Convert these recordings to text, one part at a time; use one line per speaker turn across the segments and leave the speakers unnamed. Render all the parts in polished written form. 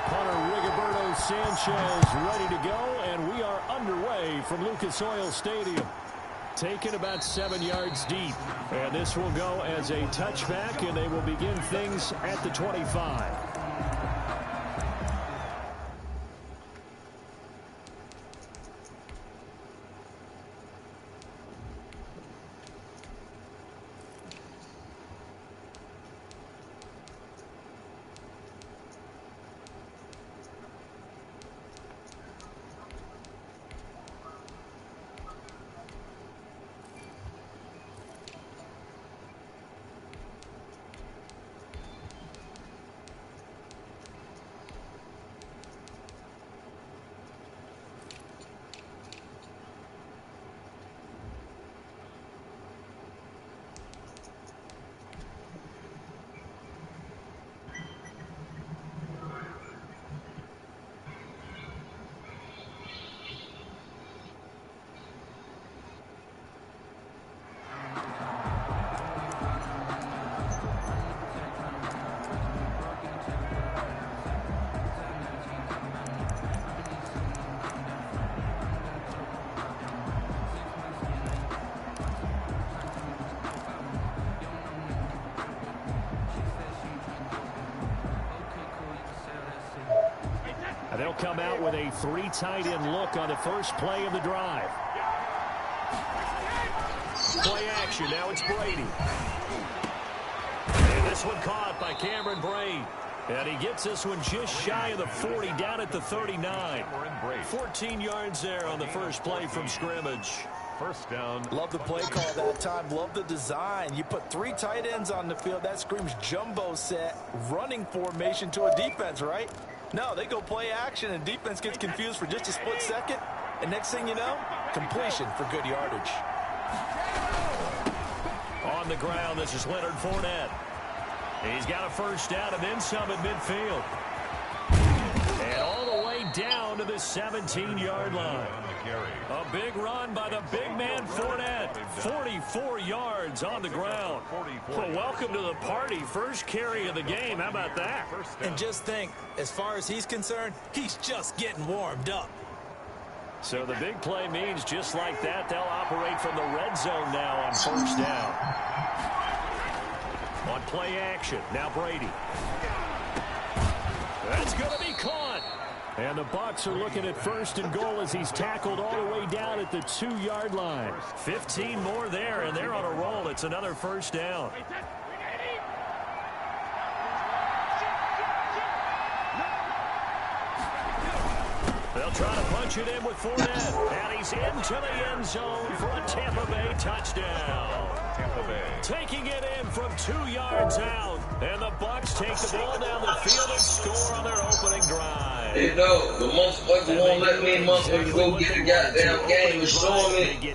punter Rigoberto Sanchez ready to go, and we are underway from Lucas Oil Stadium. Taken about 7 yards deep, and this will go as a touchback, and they will begin things at the 25. They'll come out with a 3 tight end look on the first play of the drive. Play action. Now it's Brady. And this one caught by Cameron Brate. And he gets this one just shy of the 40, down at the 39. 14 yards there on the first play from scrimmage.
First down.
Love the play call that time. Love the design. You put 3 tight ends on the field. That screams jumbo set, running formation to a defense, right? No, they go play action, and defense gets confused for just a split second. And next thing you know, completion for good yardage.
On the ground, this is Leonard Fournette. He's got a first down and then some at midfield. And all the way down to the 17-yard line. A big run by the big man Fournette. 44 yards on the ground. Well, welcome to the party. First carry of the game. How about that?
And just think, as far as he's concerned, he's just getting warmed up.
So the big play means just like that, they'll operate from the red zone now on first down. On play action, now Brady. That's going to be caught. And the Bucs are looking at first and goal as he's tackled all the way down at the 2-yard line. 15 more there, and they're on a roll. It's another first down. They'll try to punch it in with Fournette. And he's into the end zone for a Tampa Bay touchdown. Tampa Bay taking it in from 2 yards out. And the Bucs take the ball down the field and score on their opening drive.
You know, the motherfucker won't let me motherfucker go get the goddamn game and show me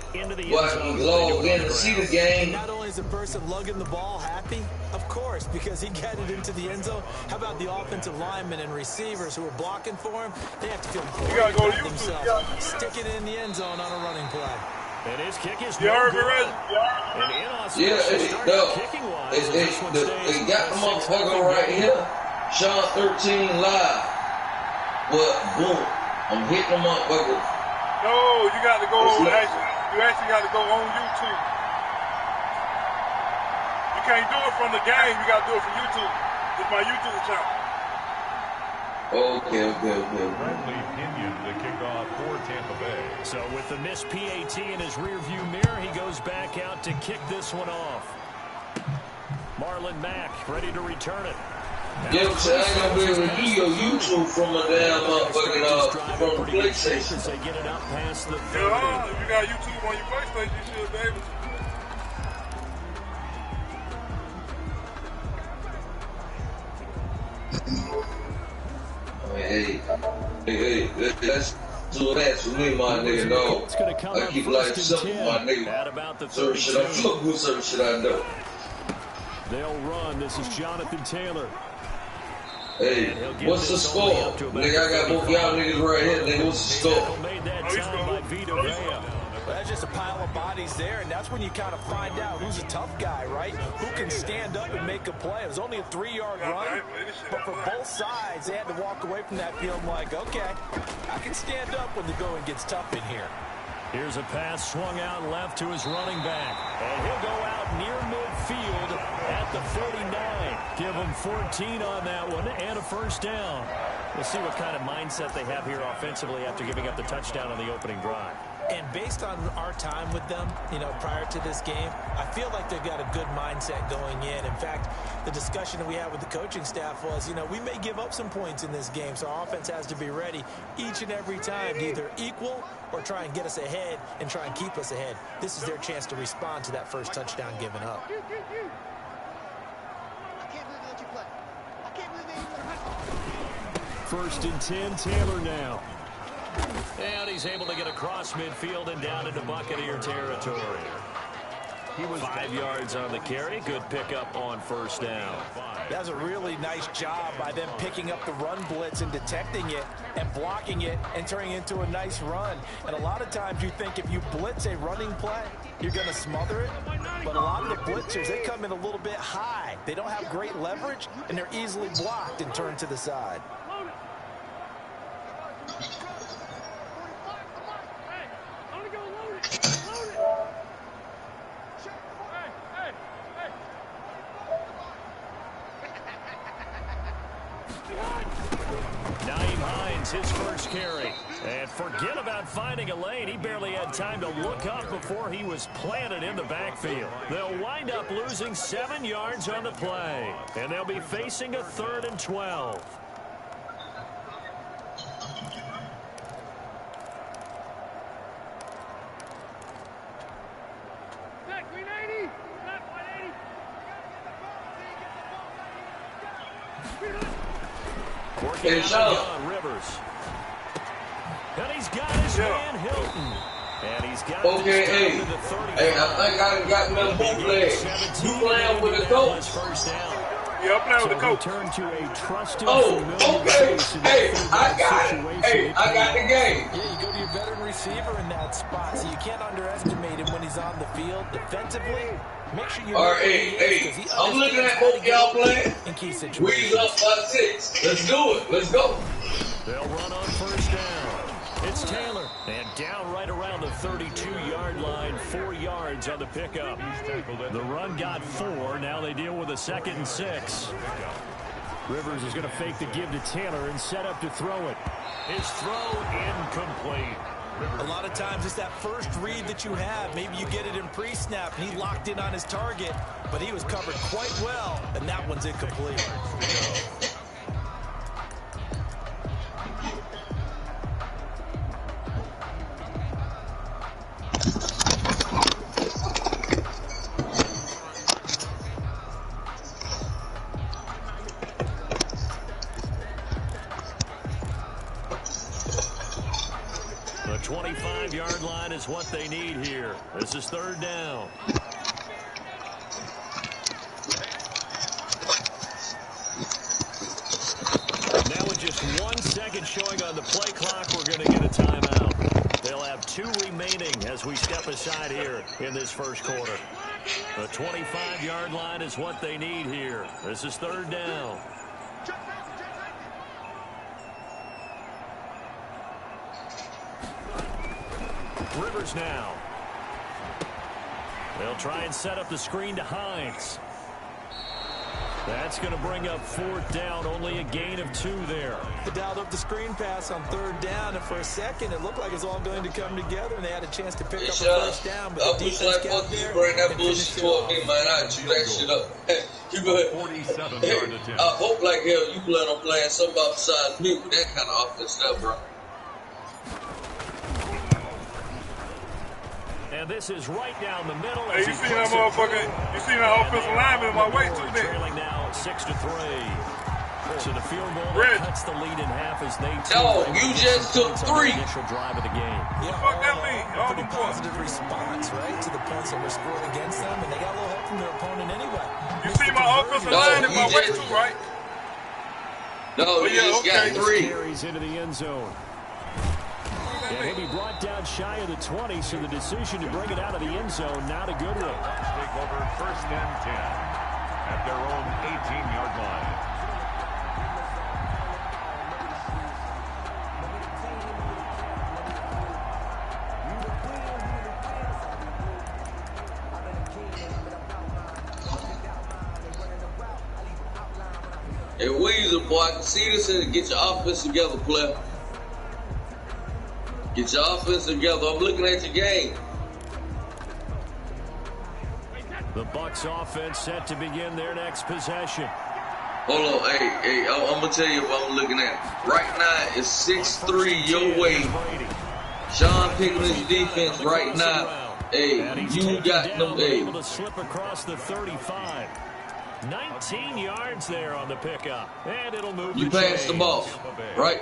why I can log in and see the game.
Not only is the person lugging the ball happy, of course, because he got it into the end zone. How about the offensive linemen and receivers who are blocking for him? They have to feel great about themselves. Stick it in the end zone on a running play.
And his kick is no good. And inauspicious start kicking-wise.
They got the motherfucker right here. Sean13 live. But, boom, I'm hitting the motherfucker.
No, you got to go on, you actually got to go on YouTube. You can't do it from the game. You got to do it from YouTube. It's my YouTube channel.
Okay.
Bradley Pinion, the kickoff for Tampa Bay.
So with the missed PAT in his rearview mirror, he goes back out to kick this one off. Marlon Mack ready to return it.
Yeah, so I ain't gonna be able to do your YouTube from a damn motherfucking from the PlayStation.
They get it up past the 30.
Yeah, if you got YouTube on your PlayStation, you should be able to.
Hey, that's too bad for me, my nigga, no. I keep life simple, my nigga. Certain shit I fuck with, certain shit I know.
They'll run. This is Jonathan Taylor.
Hey, what's the score? Nigga, I got both y'all niggas right here. Nigga, what's the score?
Made that time by Vito Vea.
That just Just a pile of bodies there, and that's when you kind of find out who's a tough guy, right? Who can stand up and make a play. It was only a 3-yard run, but for both sides, they had to walk away from that feeling like, okay, I can stand up when the going gets tough in here.
Here's a pass swung out left to his running back, and he'll go out near midfield at the 49. Give him 14 on that one and a first down. We'll see what kind of mindset they have here offensively after giving up the touchdown on the opening drive.
And based on our time with them, you know, prior to this game, I feel like they've got a good mindset going in. In fact, the discussion that we had with the coaching staff was, you know, we may give up some points in this game, so our offense has to be ready each and every time to either equal or try and get us ahead and try and keep us ahead. This is their chance to respond to that first touchdown given up.
First and 10, Taylor now. And he's able to get across midfield and down into Buccaneer territory. He was 5 yards on the carry. Good pickup on first down.
That was a really nice job by them picking up the run blitz and detecting it and blocking it and turning it into a nice run. And a lot of times you think if you blitz a running play, you're going to smother it. But a lot of the blitzers, they come in a little bit high. They don't have great leverage, and they're easily blocked and turned to the side.
His first carry. And forget about finding a lane. He barely had time to look up before he was planted in the backfield. They'll wind up losing 7 yards on the play. And they'll be facing a 3rd and 12.
Hey, Sean.
Rivers. And he's got his man Hilton. And he's got
okay, hey, I think I got me a bootleg. You playing with the coach?
Yeah, I'm playing with the coach.
Turn to a trusted,
okay. Hey, I got it. Hey, I got the game.
Yeah, you go to your veteran receiver in that spot, so you can't underestimate him when he's on the field. Defensively, make sure you.
All right, hey, I'm looking at both y'all playing.
In key situations.
We's up by 6. Let's do it. Let's go.
They'll run on first down. It's Taylor. And down right around the 32-yard line, 4 yards on the pickup. The run got 4. Now they deal with a 2nd and 6. Rivers is going to fake the give to Taylor and set up to throw it. His throw incomplete.
A lot of times it's that first read that you have. Maybe you get it in pre-snap, and he locked in on his target, but he was covered quite well, and that one's incomplete.
The 25-yard line is what they need here. This is 3rd down. Now with just 1 second showing on the play clock, we're going to get a timeout. They'll have 2 remaining as we step aside here in this first quarter. The 25-yard line is what they need here. This is 3rd down. Rivers now. They'll try and set up the screen to Hines. That's going to bring up 4th down. Only a gain of 2 there.
They dialed up the screen pass on 3rd down, and for a second it looked like it's all going to come together, and they had a chance to pick up a first down. But the defense got there.
Bring that bullshit toward me, man. I chew that shit up. You go ahead.
47-yard attempt.
I hope like hell you plan on playing something outside me with that kind of offense stuff, bro.
And this is right down the middle.
Hey, you seen that motherfucker? You seen that offensive lineman in my way too then?
Trailing now 6-3. So the field goal cuts the lead in half as they
you just took 3.
Initial drive of the game.
Yeah,
Fuck that mean?
pretty positive response, right, to the points that were scored against them, and they got a little help from their opponent anyway.
You see my offensive line in my way too, right?
No, he just got 3.
Carries into the end zone. And he'll be brought down shy of the 20, so the decision to bring it out of the end zone, not a good one.
Let's take over 1st and 10 at their own 18-yard line.
Hey, Weezer, boy, I can see this and get your offense together, player. Get your offense together. I'm looking at your game.
The Bucs offense set to begin their next possession.
Hold on, hey, I'm going to tell you what I'm looking at. Right now, it's 6-3 your way. Sean picking his defense right now. Hey, you got no,
able to slip across the 35. 19 yards there on the pickup. And it'll move.
You pass the ball, right?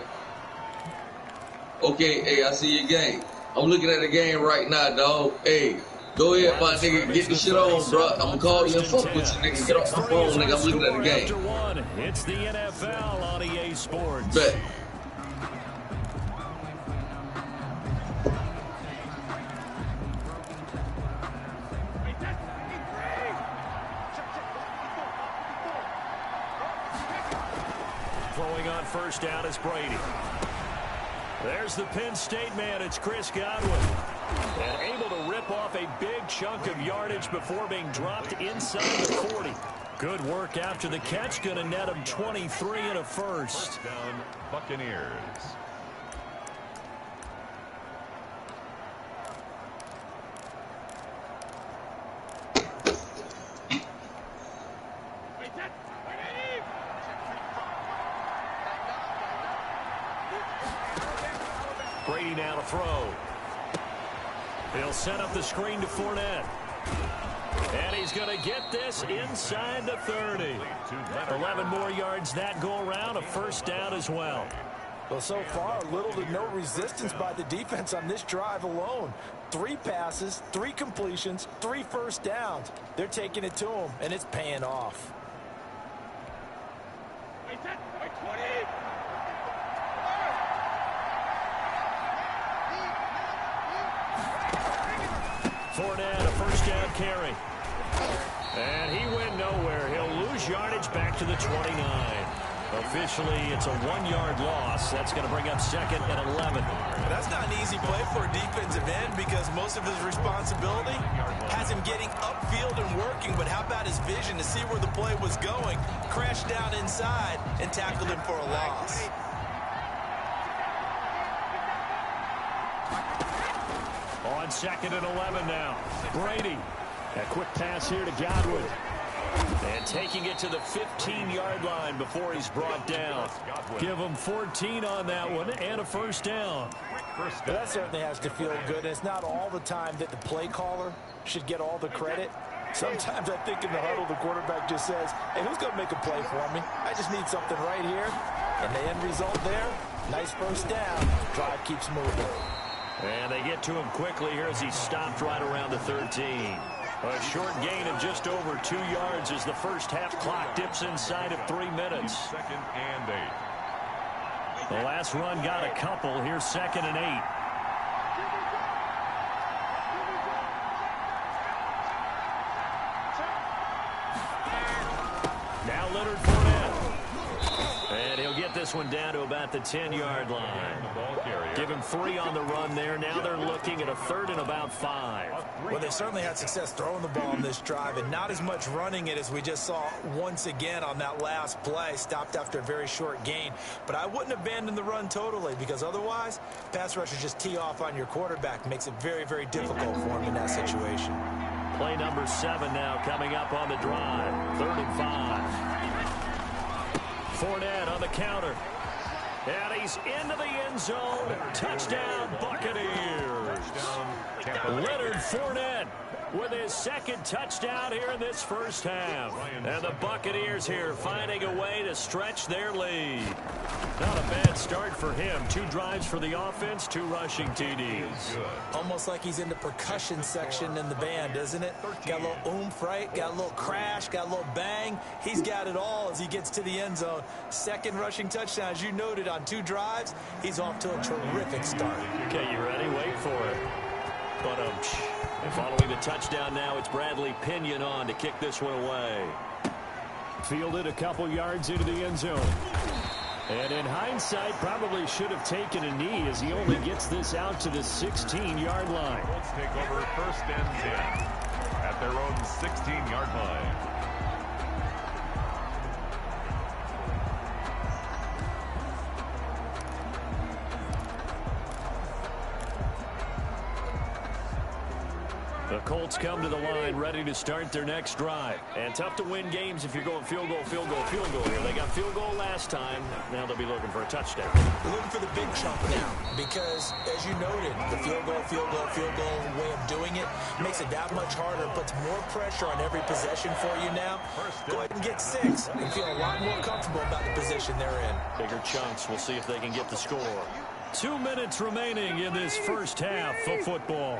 Okay, hey, I see your game. I'm looking at the game right now, dog. Hey, go ahead, my nigga. Get the shit on, bro. I'm going to call you and fuck with you, nigga. Get off my phone, nigga. I'm looking at the game.
It's the NFL on EA Sports.
Bet.
Throwing on 1st down is Brady. There's the Penn State man. It's Chris Godwin. And able to rip off a big chunk of yardage before being dropped inside the 40. Good work after the catch. Going to net him 23 and a first.
Down, Buccaneers.
Brady now to throw. He'll set up the screen to Fournette. And he's going to get this inside the 30. 11 more yards that go around. A 1st down as well.
Well, so far, little to no resistance by the defense on this drive alone. 3 passes, 3 completions, 3 1st downs. They're taking it to him, and it's paying off.
Fournette, a 1st down carry. And he went nowhere. He'll lose yardage back to the 29. Officially, it's a 1-yard loss. That's going to bring up 2nd and 11.
That's not an easy play for a defensive end because most of his responsibility has him getting upfield and working. But how about his vision to see where the play was going, crashed down inside, and tackled him for a loss.
On 2nd and 11 now. Brady. A quick pass here to Godwin. And taking it to the 15-yard line before he's brought down. Give him 14 on that one and a 1st down.
But that certainly has to feel good. And it's not all the time that the play caller should get all the credit. Sometimes I think in the huddle, the quarterback just says, hey, who's going to make a play for me? I just need something right here. And the end result there, nice 1st down. Drive keeps moving.
And they get to him quickly here as he stopped right around the 13. A short gain of just over 2 yards as the 1st half clock dips inside of 3 minutes.
2nd and 8.
The last run got a couple. Here's 2nd and 8. Now Leonard Fournette. And he'll get this one down to about the 10-yard line. Give him 3 on the run there. Now they're looking at a 3rd and about 5.
Well, they certainly had success throwing the ball on this drive and not as much running it as we just saw once again on that last play. Stopped after a very short gain. But I wouldn't abandon the run totally because otherwise, pass rushers just tee off on your quarterback. Makes it very, very difficult for him in that situation.
Play number 7 now coming up on the drive. 3rd and 5. Fournette on the counter. And he's into the end zone. Touchdown, Buccaneers. Leonard Fournette with his 2nd touchdown here in this 1st half. And the Buccaneers here finding a way to stretch their lead. Not a bad start for him. 2 drives for the offense, 2 rushing TDs.
Almost like he's in the percussion section in the band, isn't it? Got a little oomph, right? Got a little crash, got a little bang. He's got it all as he gets to the end zone. 2nd rushing touchdown, as you noted, on 2 drives, he's off to a terrific start.
Okay, you ready? Wait for it. But and following the touchdown now, it's Bradley Pinion on to kick this one away. Fielded a couple yards into the end zone. And in hindsight, probably should have taken a knee as he only gets this out to the 16-yard line.
Colts take over 1st and 10 at their own 16-yard line.
The Colts come to the line ready to start their next drive. And tough to win games if you're going field goal, field goal, field goal here. They got field goal last time. Now they'll be looking for a touchdown.
They're looking for the big chunk now because, as you noted, the field goal, field goal, field goal way of doing it makes it that much harder, puts more pressure on every possession for you now. Go ahead and get 6 and feel a lot more comfortable about the position they're in.
Bigger chunks. We'll see if they can get the score. 2 minutes remaining in this first half of football.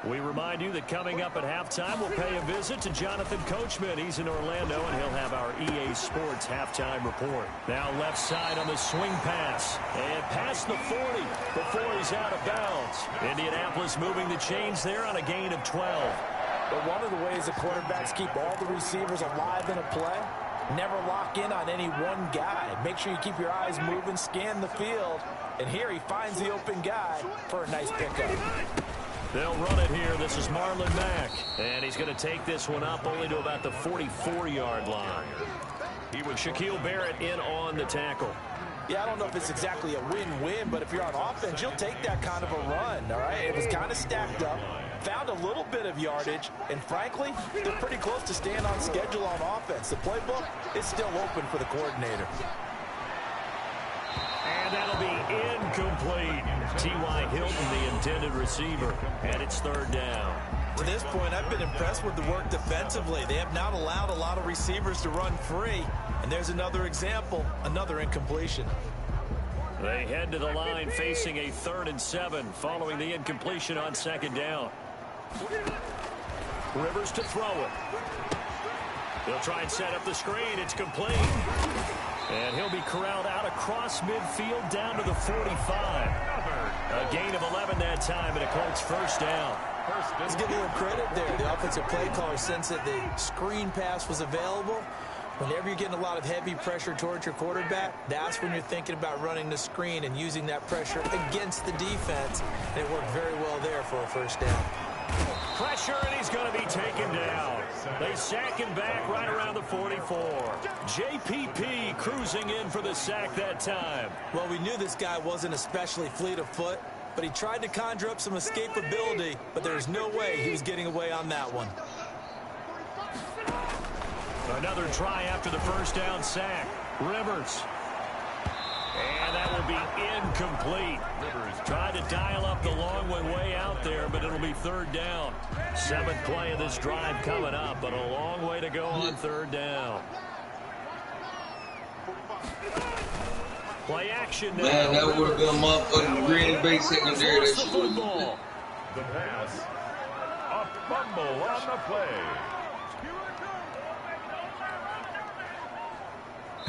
We remind you that coming up at halftime, we'll pay a visit to Jonathan Coachman. He's in Orlando, and he'll have our EA Sports halftime report. Now left side on the swing pass. And past the 40 before he's out of bounds. Indianapolis moving the chains there on a gain of 12.
But one of the ways the quarterbacks keep all the receivers alive in a play, never lock in on any one guy. Make sure you keep your eyes moving, scan the field. And here he finds the open guy for a nice pickup.
They'll run it here. This is Marlon Mack. And he's going to take this one up only to about the 44-yard line. He was Shaquille Barrett in on the tackle.
Yeah, I don't know if it's exactly a win-win, but if you're on offense, you'll take that kind of a run, all right? It was kind of stacked up, found a little bit of yardage, and frankly, they're pretty close to staying on schedule on offense. The playbook is still open for the coordinator.
And that'll be incomplete. T.Y. Hilton, the intended receiver, and it's 3rd down.
To this point, I've been impressed with the work defensively. They have not allowed a lot of receivers to run free. And there's another example, another incompletion.
They head to the line facing a 3rd and 7 following the incompletion on 2nd down. Rivers to throw it. They'll try and set up the screen. It's complete. And he'll be corralled out across midfield down to the 45. A gain of 11 that time, and a Colts 1st down.
Let's give a little credit there. The offensive play caller sensed that the screen pass was available. Whenever you're getting a lot of heavy pressure towards your quarterback, that's when you're thinking about running the screen and using that pressure against the defense. And it worked very well there for a 1st down.
Pressure, and he's going to be taken down. They sack him back right around the 44. JPP cruising in for the sack that time.
Well, we knew this guy wasn't especially fleet of foot, but he tried to conjure up some escapability, but there's no way he was getting away on that one.
Another try after the 1st down sack. Rivers. And that will be incomplete. Rivers tried to dial up the long one way out there, but it'll be 3rd down. 7th play of this drive coming up, but a long way to go on 3rd down. Play action now.
Man, that would have been a motherfucking Green Bay secondary. That shit would have been.
The pass. A fumble on the play.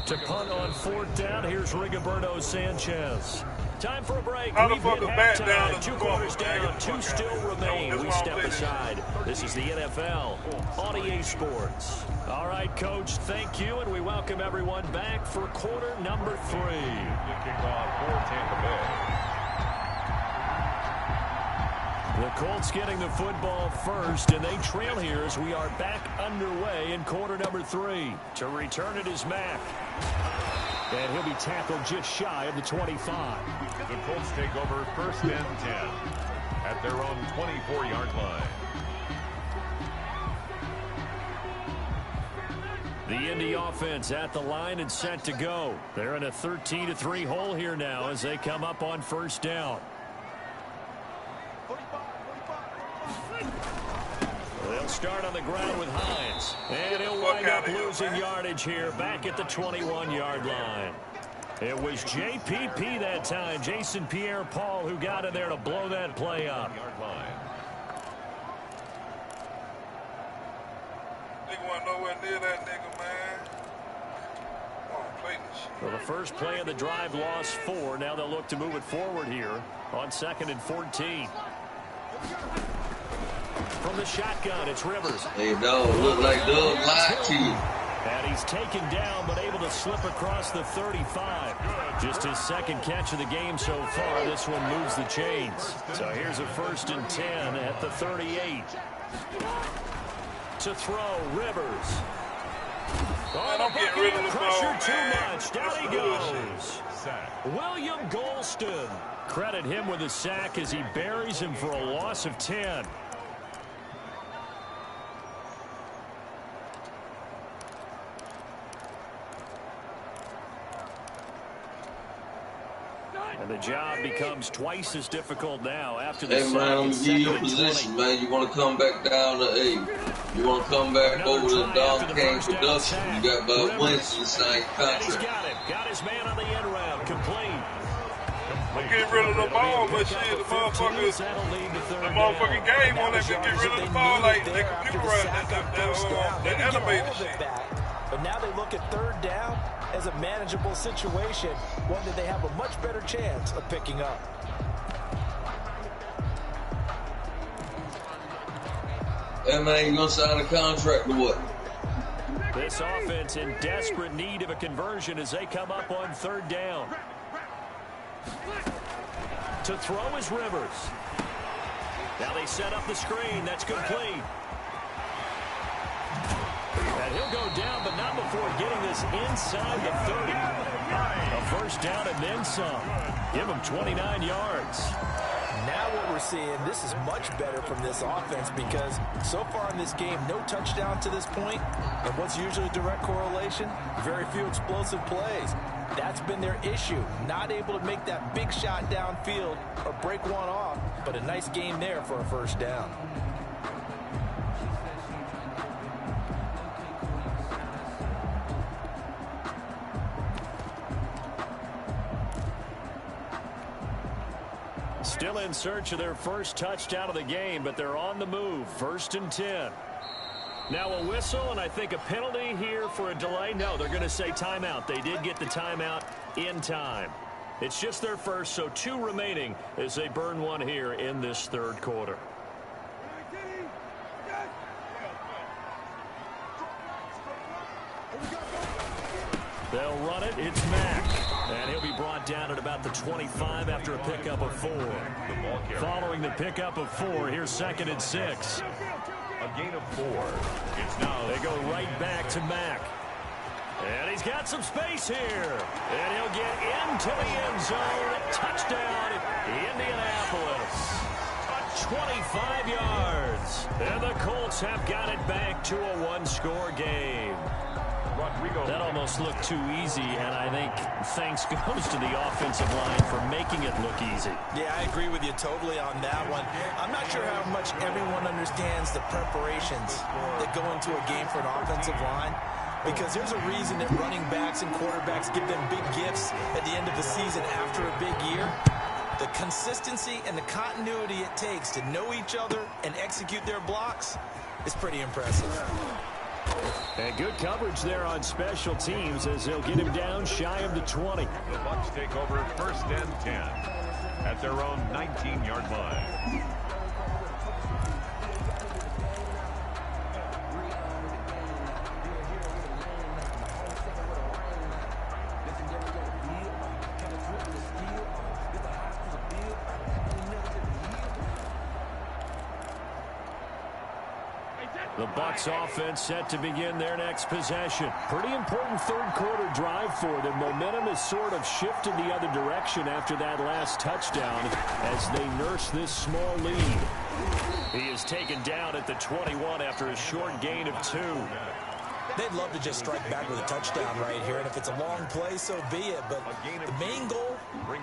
To punt on 4th down, here's Rigoberto Sanchez. Time for a break. We've hit halftime. 2 quarters down, 2 still remain. We step aside. This is the NFL on EA Sports. All right, Coach, thank you, and we welcome everyone back for quarter number 3.
Kickoff for Tampa Bay.
The Colts getting the football first, and they trail here as we are back underway in quarter number 3. To return it is Mack. And he'll be tackled just shy of the 25.
The Colts take over 1st and 10 at their own 24-yard line.
The Indy offense at the line and set to go. They're in a 13-3 hole here now as they come up on 1st down. They'll start on the ground with Hines. And he'll wind up losing yardage here back at the 21-yard line. It was JPP that time, Jason Pierre-Paul, who got in there to blow that play up.
Nigga wasn't nowhere near that nigga, man. Come on, play this shit.
Well, the first play of the drive lost 4. Now they'll look to move it forward here on 2nd and 14. From the shotgun, it's Rivers.
Hey, no, look like Doug lied to you.
And he's taken down, but able to slip across the 35. Just his second catch of the game so far. This one moves the chains. So here's a 1st and 10 at the 38. To throw, Rivers. Oh,
don't get rid of the
pressure
ball,
too
man.
much. Down he goes. William Golston. Credit him with a sack as he buries him for a loss of 10. And the job becomes twice as difficult now after the
Hey, man, I'm going to give you a position, man. You want to come back down to 8. You want to come back over to Don King production. You got Bob Winston signing contract.
He's got it. Got his man on the end round. Complete.
I'm getting rid of the ball, but shit, the motherfuckers, the motherfucking game won't let me get rid of the ball like they computerized that animated shit.
But now they look at 3rd down as a manageable situation, one that they have a much better chance of picking up.
Hey, man, you going to sign a contract or what?
This offense in desperate need of a conversion as they come up on 3rd down. To throw is Rivers. Now they set up the screen. That's complete. And he'll go down, but not before getting this inside the 30. A 1st down and then some. Give him 29 yards.
Now what we're seeing, this is much better from this offense because so far in this game, no touchdown to this point. And what's usually a direct correlation? Very few explosive plays. That's been their issue. Not able to make that big shot downfield or break one off, but a nice game there for a 1st down.
Still in search of their first touchdown of the game, but they're on the move. 1st and 10. Now a whistle, and I think a penalty here for a delay. No, they're going to say timeout. They did get the timeout in time. It's just their first, so 2 remaining as they burn one here in this 3rd quarter. They'll run it. It's Mack. And he'll be brought down at about the 25 after a pickup of 4. Following the pickup of 4, here's 2nd and 6.
A gain of 4. It's now.
They go right back to Mack. And he's got some space here. And he'll get into the end zone. Touchdown, Indianapolis. 25 yards. And the Colts have got it back to a 1-score game. That almost looked too easy, and I think thanks goes to the offensive line for making it look easy.
Yeah, I agree with you totally on that one. I'm not sure how much everyone understands the preparations that go into a game for an offensive line, because there's a reason that running backs and quarterbacks give them big gifts at the end of the season after a big year. The consistency and the continuity it takes to know each other and execute their blocks is pretty impressive.
And good coverage there on special teams as they'll get him down shy of the 20.
The Bucs take over 1st and 10 at their own 19-yard line.
The Bucs offense set to begin their next possession. Pretty important 3rd quarter drive for them. Momentum has sort of shifted the other direction after that last touchdown as they nurse this small lead. He is taken down at the 21 after a short gain of 2.
They'd love to just strike back with a touchdown right here, and if it's a long play, so be it. But the main goal,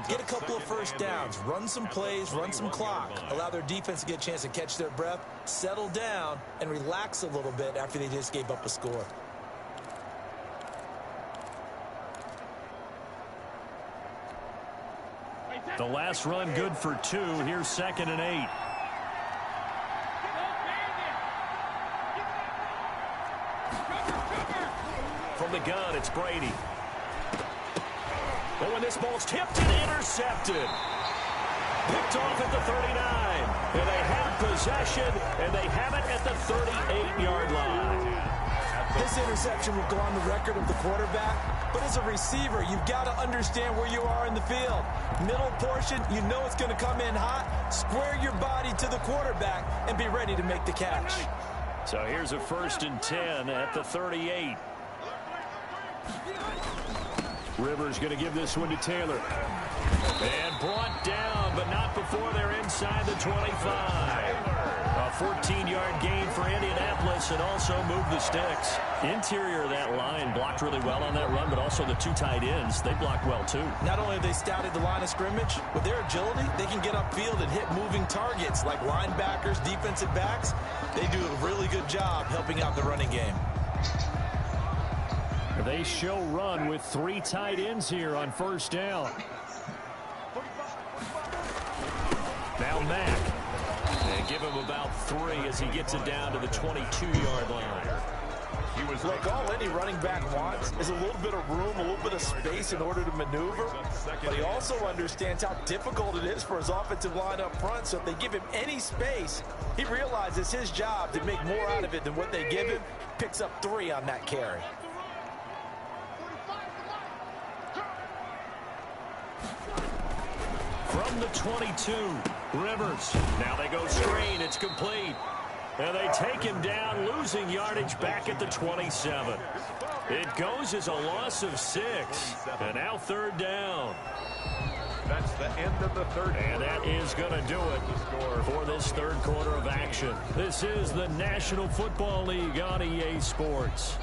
get a couple of 1st downs, run some plays, run some clock, allow their defense to get a chance to catch their breath, settle down, and relax a little bit after they just gave up a score.
The last run good for 2. Here's 2nd and 8. From the gun, it's Brady. But when this ball's tipped and intercepted. Picked off at the 39. And they have possession, and they have it at the 38-yard line.
This interception will go on the record of the quarterback, but as a receiver, you've got to understand where you are in the field. Middle portion, you know it's going to come in hot. Square your body to the quarterback and be ready to make the catch.
So here's a 1st and 10 at the 38. Rivers going to give this one to Taylor. And brought down, but not before they're inside the 25. A 14-yard gain for Indianapolis and also moved the sticks. Interior of that line blocked really well on that run, but also the 2 tight ends, they blocked well too.
Not only have they scouted the line of scrimmage, with their agility, they can get upfield and hit moving targets like linebackers, defensive backs. They do a really good job helping out the running game.
They show run with 3 tight ends here on 1st down. Now Mack. And give him about 3 as he gets it down to the 22-yard line.
Look, all any running back wants is a little bit of room, a little bit of space in order to maneuver. But he also understands how difficult it is for his offensive line up front. So if they give him any space, he realizes his job to make more out of it than what they give him. Picks up 3 on that carry.
From the 22, Rivers. Now they go screen. It's complete. And they take him down, losing yardage back at the 27. It goes as a loss of 6. And now 3rd down.
That's the end of the 3rd.
And that is going to do it for this 3rd quarter of action. This is the National Football League on EA Sports.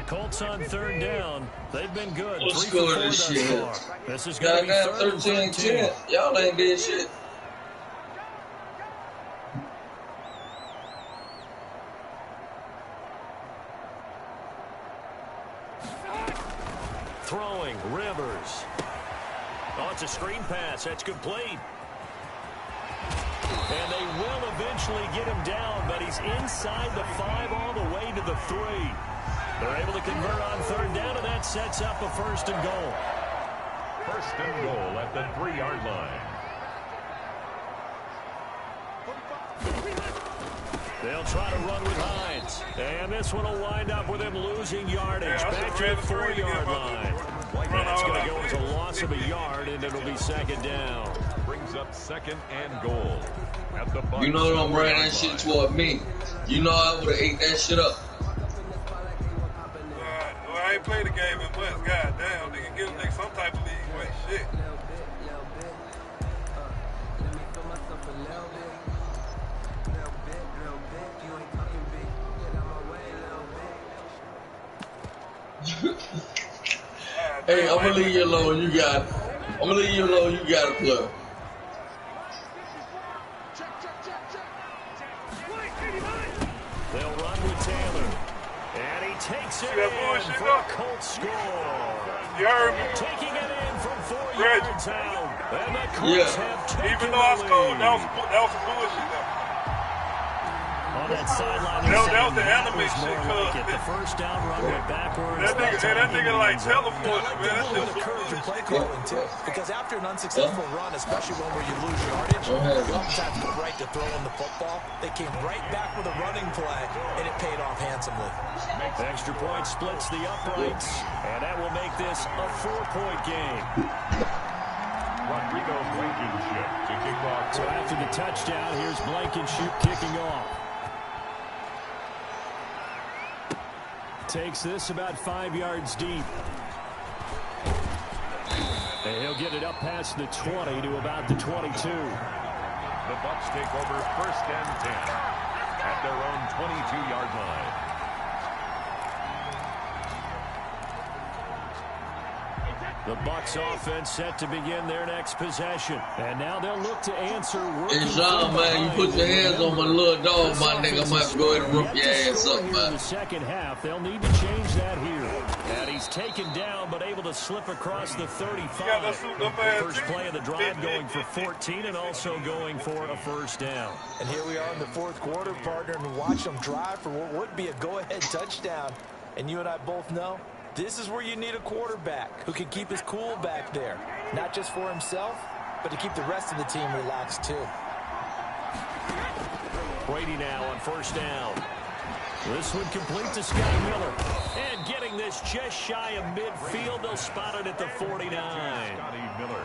Colts on 3rd down. They've been good.
Let's
3 for 4
this
thus
shit.
far. This is going to be 3rd and 13.
Y'all ain't did shit.
Throwing, Rivers. Oh, it's a screen pass. That's complete. And they will eventually get him down, but he's inside the 5 all the way to the 3. They're able to convert on 3rd down, and that sets up a 1st and goal.
1st and goal at the 3-yard line.
They'll try to run with Hines. And this one will wind up with him losing yardage back to the 4-yard line. That's going to go as a loss of a yard, and it'll be 2nd down.
Brings up 2nd and goal. At the
You know don't bring that shit toward me. You know I would have ate that shit up.
I ain't played the game in months. God damn, nigga, give a nigga some type of league. Wait, shit.
Hey, I'm gonna leave you alone. You got it. I'm gonna leave you alone. You got it, play.
They'll run with Taylor. And he takes it in for a Colts score.
You heard me.
Taking it in from 4 yards out. And the Colts have taken
Even though I scored, that was some bullshit.
On that sideline,
that was the anime shit.
Like the 1st down run went backwards.
That nigga like teleported, man. That shit was
courage and play calling too. Because after an unsuccessful run, especially one where you lose yardage, you oftentimes go right to throwing the football. They came right back with a running play, and it paid off handsomely.
Extra point splits the uprights, and that will make this a 4-point game.
Rodrigo Blankenship to kick off.
So after the touchdown, here's Blankenship kicking off. Takes this about 5 yards deep. And he'll get it up past the 20 to about the 22.
The Bucs take over 1st and 10 at their own 22-yard line.
The Bucs offense set to begin their next possession. And now they'll look to answer.
Hey, Sean, man, you put your hands on my little dog, my nigga. I might go ahead and rip your ass up, man.
In the second half, they'll need to change that here. And he's taken down, but able to slip across the 35. First play of the drive going for 14 and also going for a first down.
And here we are in the fourth quarter, partner, and watch them drive for what would be a go-ahead touchdown. And you and I both know this is where you need a quarterback who can keep his cool back there. Not just for himself, but to keep the rest of the team relaxed too.
Brady now on first down. This one complete to Scott Miller. And getting this just shy of midfield, they'll spot it at the 49.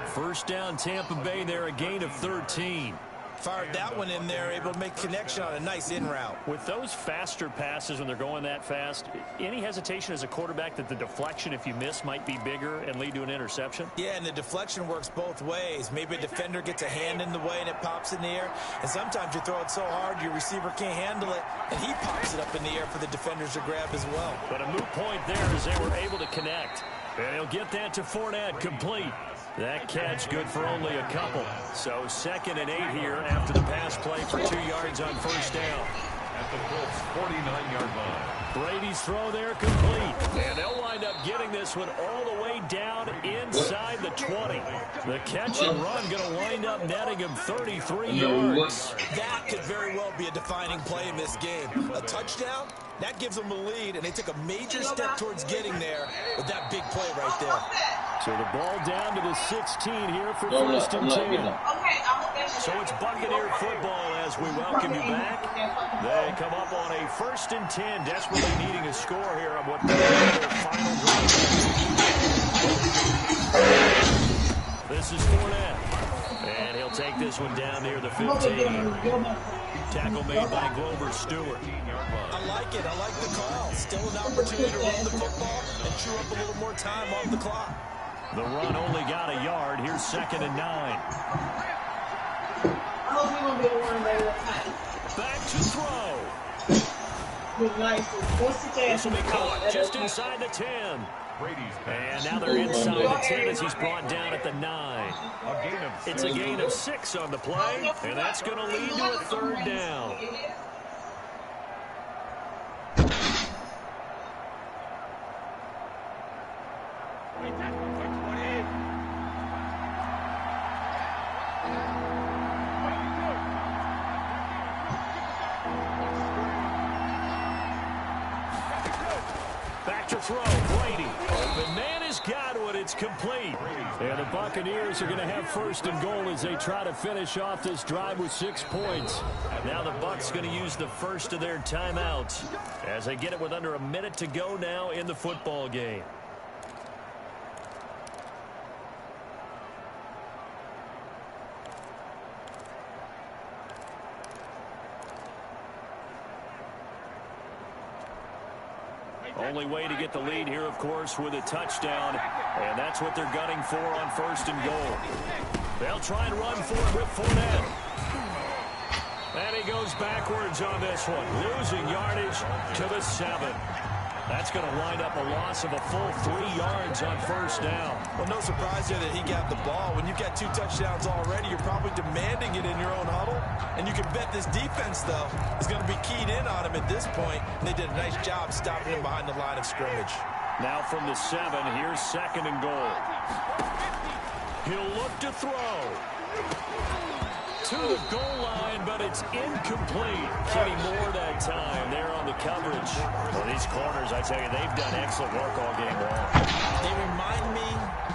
First down, Tampa Bay there, a gain of 13.
Fired that one in there, able to make connection on a nice in route.
With those faster passes when they're going that fast, any hesitation as a quarterback that the deflection, if you miss, might be bigger and lead to an interception?
Yeah, and the deflection works both ways. Maybe a defender gets a hand in the way and it pops in the air. And sometimes you throw it so hard your receiver can't handle it, and he pops it up in the air for the defenders to grab as well.
But a moot point there as they were able to connect. And he'll get that to Fournette, complete. That catch good for only a couple. So 2nd and 8 here after the pass play for 2 yards on first down.
At the Colts' 49-yard line.
Brady's throw there complete. And they'll wind up getting this one all the way down inside the 20. The catch and run going to wind up netting him 33 yards.
That could very well be a defining play in this game. A touchdown, that gives them a lead, and they took a major step towards getting there with that big play right there.
So the ball down to the 16 here for first and 10. So it's Buccaneer football as we welcome you back. They come up on a 1st and 10, desperately needing a score here on what could be their final drive. This is Fournette. And he'll take this one down near the 15. Tackle made by Glover Stewart.
I like it. I like the call. Still an opportunity to run the football and chew up a little more time off the clock.
The run only got a yard. Here's 2nd and 9. Back to throw. This will be caught just inside the 10. And now they're inside the 10 as he's brought down at the 9. It's a gain of 6 on the play, and that's going to lead to a 3rd down. Back to throw, Brady. Open man has got one, it's complete. And the Buccaneers are going to have 1st and goal as they try to finish off this drive with 6 points. Now the Bucs going to use the first of their timeouts as they get it with under a minute to go now in the football game. Only way to get the lead here, of course, with a touchdown. And that's what they're gunning for on 1st and goal. They'll try and run for it with Fournette. And he goes backwards on this one, losing yardage to the 7. That's going to wind up a loss of a full 3 yards on 1st down.
Well, no surprise there that he got the ball. When you've got 2 touchdowns already, you're probably demanding it in your own huddle. And you can bet this defense, though, is going to be keyed in on him at this point. And they did a nice job stopping him behind the line of scrimmage.
Now from the 7, here's 2nd and goal. He'll look to throw. To the goal line, but it's incomplete. Kenny Moore that time there on the coverage. Well, these corners, I tell you, they've done excellent work all game long.
They remind me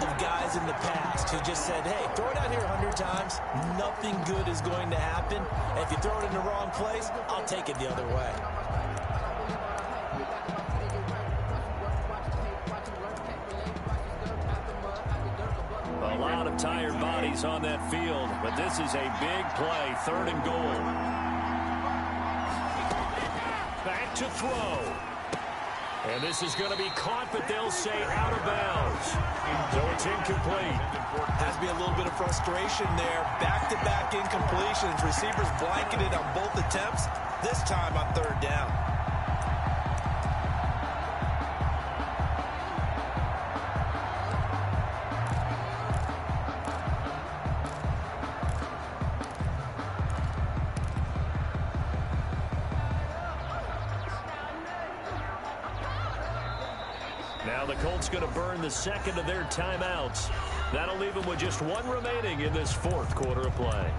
of guys in the past who just said, hey, throw it out here 100 times. Nothing good is going to happen. And if you throw it in the wrong place, I'll take it the other way.
A lot of tired bodies on that field, but this is a big play, 3rd and goal. Back to throw. And this is going to be caught, but they'll say out of bounds. So it's incomplete.
Has to be a little bit of frustration there. Back-to-back incompletions. Receivers blanketed on both attempts, this time on 3rd down.
Now the Colts going to burn the second of their timeouts. That'll leave them with just one remaining in this fourth quarter of play.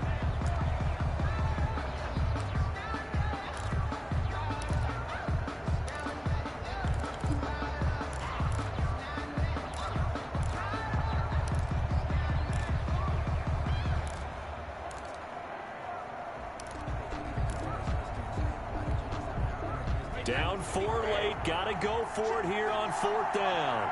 Down 4 late, got to go for it here on 4th down.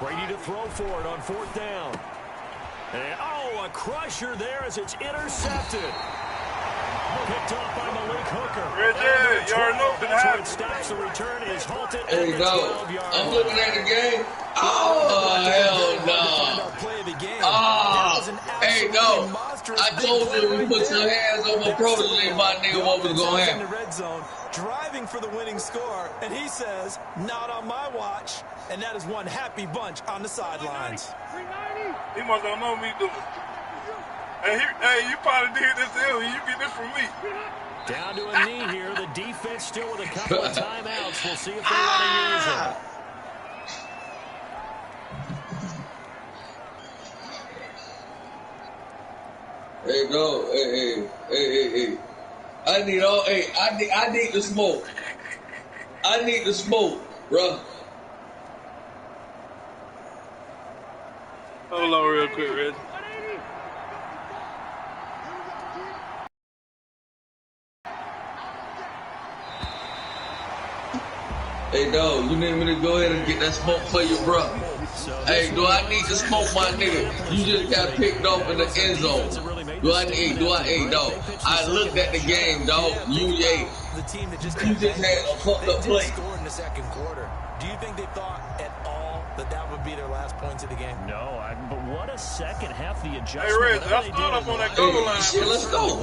Brady to throw for it on 4th down. And, a crusher there as it's intercepted. Picked off by Malik Hooker.
Reggie, you already know what's
That's it stops the return. It is halted at
Hey,
the
no.
12-yard
I'm
line.
looking at the game. Oh, hell no. Hey, no. I told you when you put your hands on my protege, my nigga, what was going to happen.
Red zone, driving for the winning score, and he says, not on my watch, and that is one happy bunch on the sidelines.
He must not know me, dude. Hey, you probably did this to him. You get this from me.
Down to a knee here. The defense still with a couple of timeouts. We'll see if they want to use them.
Hey, no. Hey. I need the smoke. I need the smoke, bro.
Hold on real quick, Reggie.
Hey, dog, you need me to go ahead and get that smoke for you, bro. Hey, do I need to smoke my nigga? You just got picked off in the end zone. Dog, I looked at the game, dog. You just had a fucked up play.
Scored in the second quarter. Do you think they thought at all that would be their last points of the game?
No, but what a second half the adjustment.
Hey, Reggie, I stood up on that goal line.
Shit, let's go.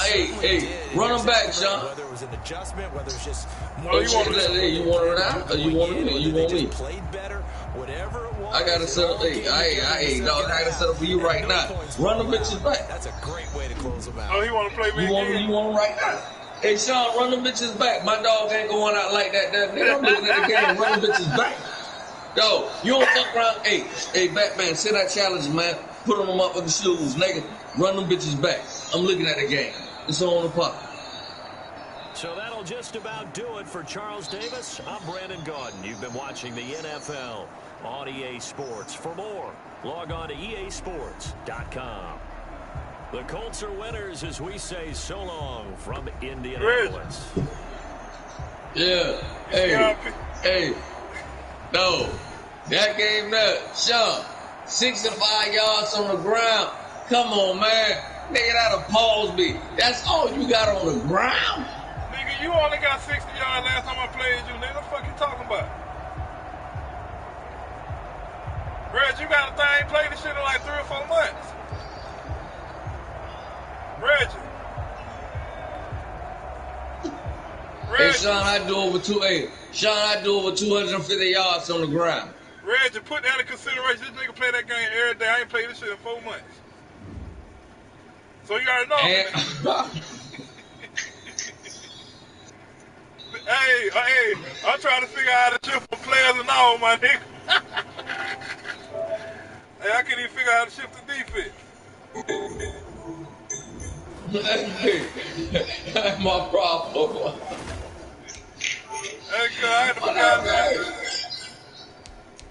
Hey, run them back, Sean.
Whether it was an adjustment, whether it's just
Oh, you want it out? Or you want me? You want me?
Played better, whatever it was.
I gotta set up. Hey, dog, I gotta set up for you right now. Run them bitches back.
That's a great way to close them out.
Oh, he want to play me again?
You want them right now? Hey, Sean, run them bitches back. My dog ain't going out like that. Nigga, I'm looking at the game. Run them bitches back. Yo, you don't fuck around. Hey, Batman, send that challenge, man. Put them up with the shoes, nigga. Run them bitches back. I'm looking at the game. It's on the pop.
So that'll just about do it for Charles Davis. I'm Brandon Gaudin. You've been watching the NFL on EA Sports. For more, log on to easports.com. The Colts are winners as we say so long from Indianapolis.
Yeah. Hey. No. That game there, Sean, 65 yards on the ground. Come on, man. Nigga, that'll pause me. That's all you got on the ground?
Nigga, you only got 60 yards last time I played you, nigga. What the fuck you talking about? Reg, you got a thing, played this shit in like 3 or 4 months. Reggie.
Hey, Sean, I do over 250 yards on the ground.
Reggie, put that in consideration. This nigga play that game every day. I ain't played this shit in 4 months. So you already know. Hey, I'm trying to figure out how to shift for players and all, my nigga. Hey, I can't even figure out how to shift the defense.
That's my problem.
Hey,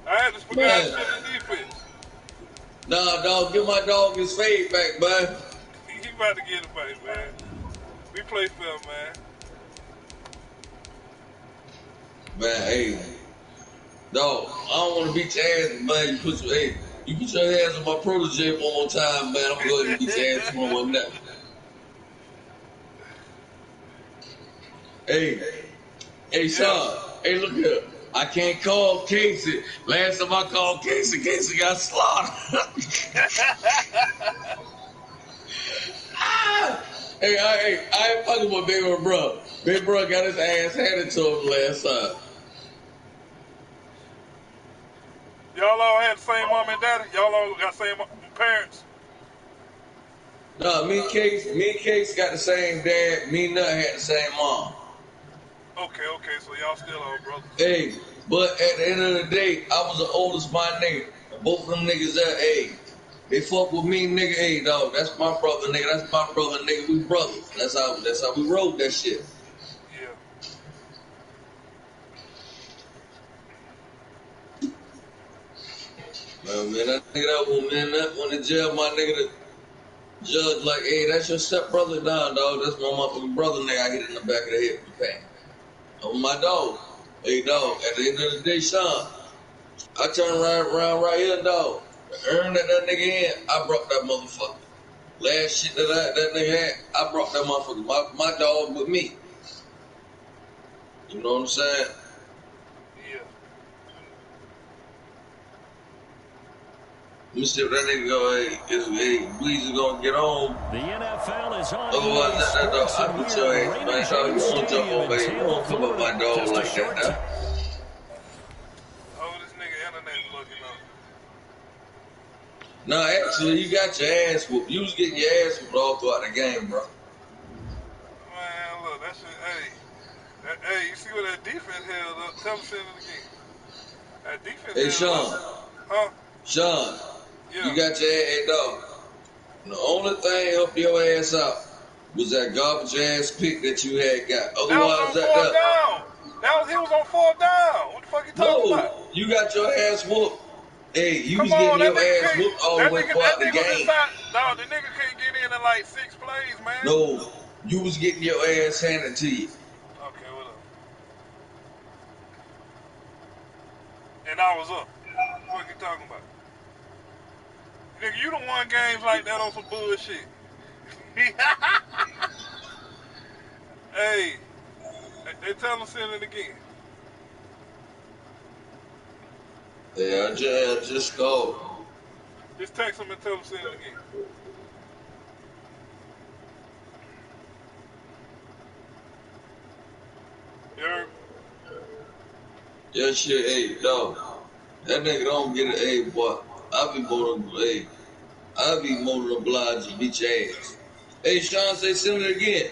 I had to figure out how to shift the defense.
Nah, dog, give my dog his fade back, man.
He about to get it back, man. We play fair, man.
Man, hey, dog, I don't want to beat your ass, man. You put your hands on my protege one more time, man. I'm going to beat your ass one more time. Hey, Sean. Hey, look here. I can't call Casey. Last time I called Casey got slaughtered. Hey, I ain't fucking with Big Bro. Big Bro got his ass handed to him last time.
Y'all all had the same mom and daddy? Y'all all got the same parents?
No, me and Case got the same dad. Me and Nut had the same mom.
Okay, so y'all still all brothers.
Hey, but at the end of the day, I was the oldest by nigga. Both of them niggas that, hey, they fuck with me, nigga. Hey, dog, that's my brother, nigga. That's my brother, nigga. We brothers. That's how we rode that shit.
Yeah.
Man, that nigga that one, man, that went to jail, my nigga, the judge like, hey, that's your stepbrother? Nah, dog, that's my motherfucking brother, nigga. I hit it in the back of the head with the pan. Oh, my dog. Hey, dog, at the end of the day, Sean, I turn around right here, dog. The urn that nigga in, I brought that motherfucker. Last shit that nigga had, I brought that motherfucker. My dog with me. You know what I'm saying?
Yeah.
Let me see if that nigga go, hey, Bleeds is gonna get on.
The NFL is on.
Otherwise, that dog, I put your ass, man, dog. You don't jump on me. You don't come up my dog like that, dog.
Oh, this nigga internet fucking up.
No, actually, you got your ass whooped. You was getting your ass whooped all throughout the game, bro.
Man, look, that shit, hey, you see what that defense held up? Tell me say it again. That defense
Hey,
held
Sean.
up. Huh?
Sean,
Yeah.
you got your ass, hey, dog. The only thing helped your ass out was that garbage ass pick that you had got.
That was
Otherwise,
on fourth down. He was on fourth down. What the fuck you talking about?
no, you got your ass whooped. Hey, you
Come
was
on,
getting
that
your
nigga
ass
can't.
whooped all the
That
way throughout the
nigga was
game.
inside. No, the nigga can't get in like 6 plays, man.
No, you was getting your ass handed to you.
Okay, what up? And I was up. What you talking about? Nigga, you done won games like that on some bullshit. Hey, they tell him send it again.
Yeah, I just called.
Just text him and tell him send it again. You heard?
Yeah, shit, hey, dog. That nigga don't get it, hey, boy. I be more than obliged to beat your ass. Hey, Sean, say send it again.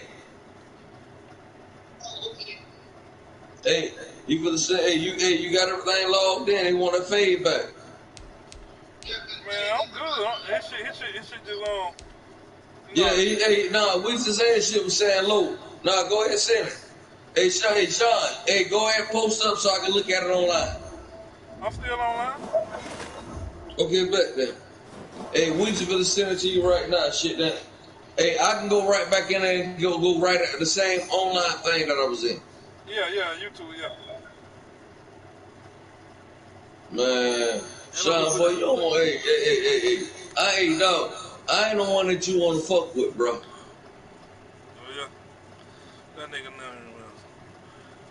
Hey, you for the say, hey, you got everything logged in. He want to fade back.
Man, I'm good. His shit just on.
Yeah, we just said shit was saying low. Nah, go ahead and send it. Hey, Sean, hey, go ahead and post up so I can look at it online.
I'm still online.
Okay, bet then. Hey, we just gonna send it to you right now, shit then. Hey, I can go right back in there and go right at the same online thing that I was in.
Yeah, you too, yeah.
Man, Sean, boy, you don't want, hey. I ain't, dog. I ain't the one that you want to fuck with, bro.
Oh, yeah. That nigga nothing else.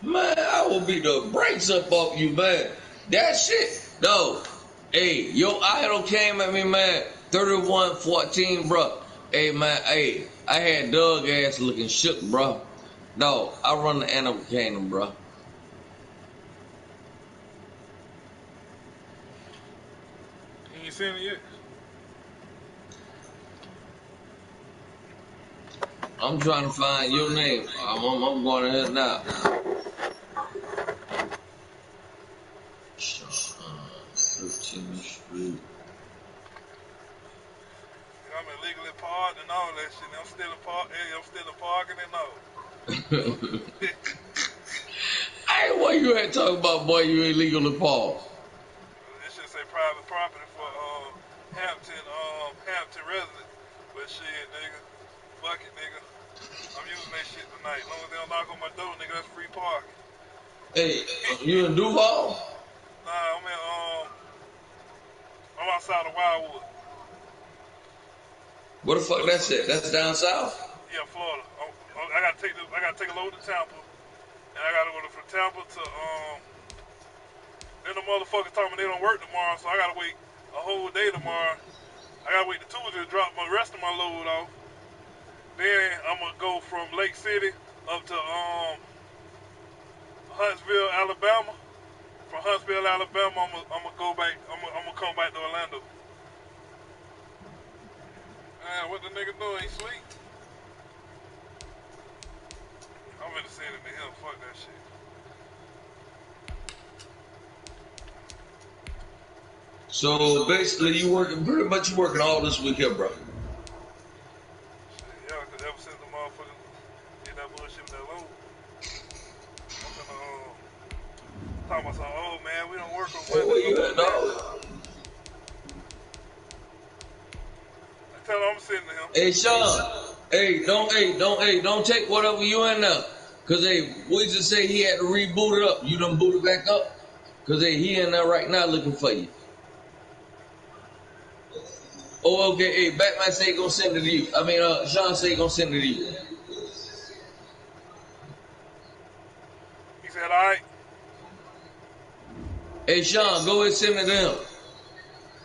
Man, I will beat the brakes up off you, man. That shit, no. Hey, your idol came at me, man. 31-14, bro. Hey, man, hey, I had Doug ass looking shook, bro. No, I run the Animal Kingdom, bro.
He ain't seen it yet.
I'm trying to find your name. I'm going ahead now. 13th Street.
I'm illegally parked and all that shit. I'm still parking and all.
Hey, what you had talking about, boy? You illegally paused.
This shit say private property for Hampton resident. But shit, nigga, fuck it, nigga. I'm using that shit tonight. As long as they don't knock on my door, nigga, that's free parking.
Hey, you in Duval?
Nah, I'm outside of Wildwood.
Where the fuck that's at? That's down south?
Yeah, Florida. I gotta take a load to Tampa, and I gotta go from Tampa to Then the motherfuckers talking they don't work tomorrow, so I gotta wait a whole day tomorrow. I gotta wait the Tuesday to drop the rest of my load off. Then I'm gonna go from Lake City up to Huntsville, Alabama. from Huntsville, Alabama, I'm gonna go back. I'm gonna come back to Orlando. Man, what the nigga doing? He sleep. I'm gonna send it to him. Fuck that shit.
So basically, you working pretty much. You working all this weekend, bro.
Shit, yeah, cause ever since the motherfuckers did that bullshit with that load, I'm gonna talking about something. Oh man, we don't work on Monday.
Hey, where you at, dog?
Tell him I'm sitting to him.
Hey, Sean. Don't take whatever you in there. Cause we just say he had to reboot it up. You done boot it back up. Cause he in there right now looking for you. Oh, okay. Hey, Batman say he gonna send it to you. I mean, Sean say he gonna send it to you.
He said, all right.
Hey, Sean, go ahead and send it to him.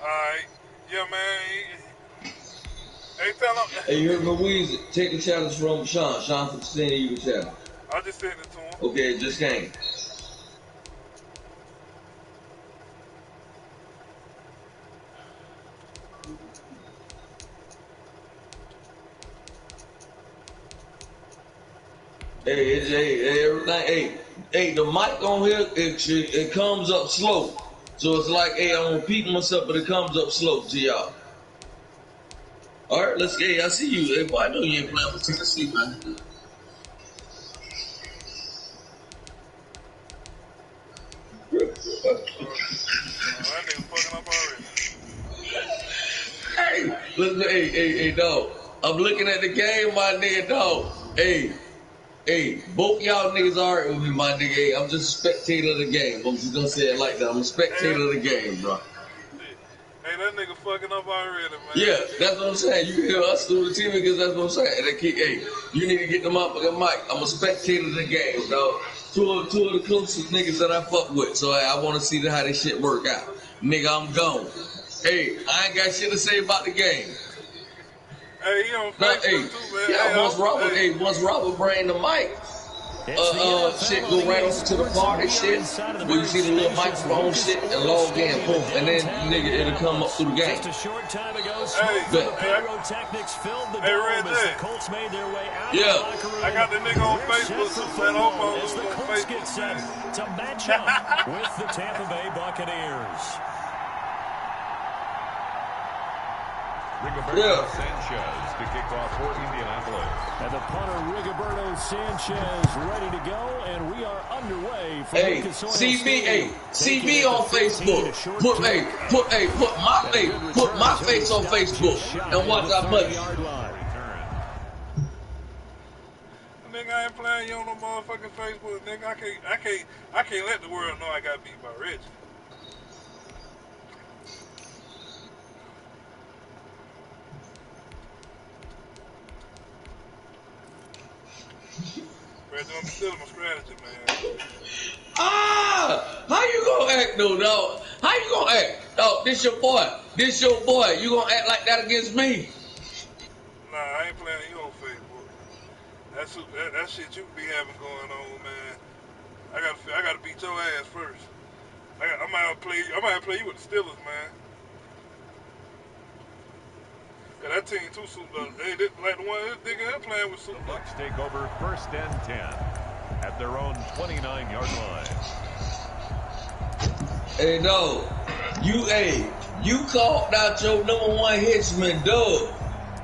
All right. Yeah, man. Hey, tell him.
Hey, you heard Louise? Take the challenge from Sean. Sean for sending you the challenge.
I just sent it to him.
Okay, it just came. Hey, everything. Hey, the mic on here, it comes up slow. So it's like, hey, I'm repeating myself, but it comes up slow to y'all. All right, let's. Hey, I see you. Hey, boy, I know you ain't playing with Tennessee, man.
That nigga fucking up already.
Hey, listen, hey, dog. I'm looking at the game, my nigga, dog. Hey, both y'all niggas alright with me, my nigga. Hey, I'm just a spectator of the game. I'm just gonna say it like that. I'm a spectator of the game, bro.
Hey, that nigga fucking up already, man.
Yeah, that's what I'm saying. You hear us through the TV because that's what I'm saying. Hey, you need to get the motherfucking mic. I'm a spectator of the game, dog. Two of the closest niggas that I fuck with. So I want to see how this shit work out. Nigga, I'm gone. Hey, I ain't got shit to say about the game.
Hey, he on Facebook too, man.
Yeah, once Robert bring the mic, shit go right over to the party shit, where you see the little microphone shit and log in, boom, and then nigga it'll come up through the game.
Just a short time ago,
Hey,
pyrotechnics filled the dome as the Colts made their way out of the locker room.
I got the nigga on Facebook too, man.
As the Colts get set to match up with the Tampa Bay Buccaneers.
Rigoberto Sanchez to kick off for Indianapolis.
And the punter Rigoberto Sanchez ready to go, and we are underway.
Hey, CB on Facebook. Put my face on Facebook and watch our money.
Nigga, I ain't playing you on no motherfucking Facebook, nigga. I can't let the world know I got beat by Reggie. Reggie, I'm still my strategy, man.
How you gonna act though, dog? How you gonna act? Dog, this your boy. You gonna act like that against me?
Nah, I ain't playing you on Facebook. That shit you be having going on, man. I gotta beat your ass first. I might have play you with the Steelers, man. Cause that team too souped up. Like the one nigga they're playing with souped
The
up.
Bucs take over 1st and 10 at their own 29-yard line.
Hey, dog. You called out your number one hitchman, Doug.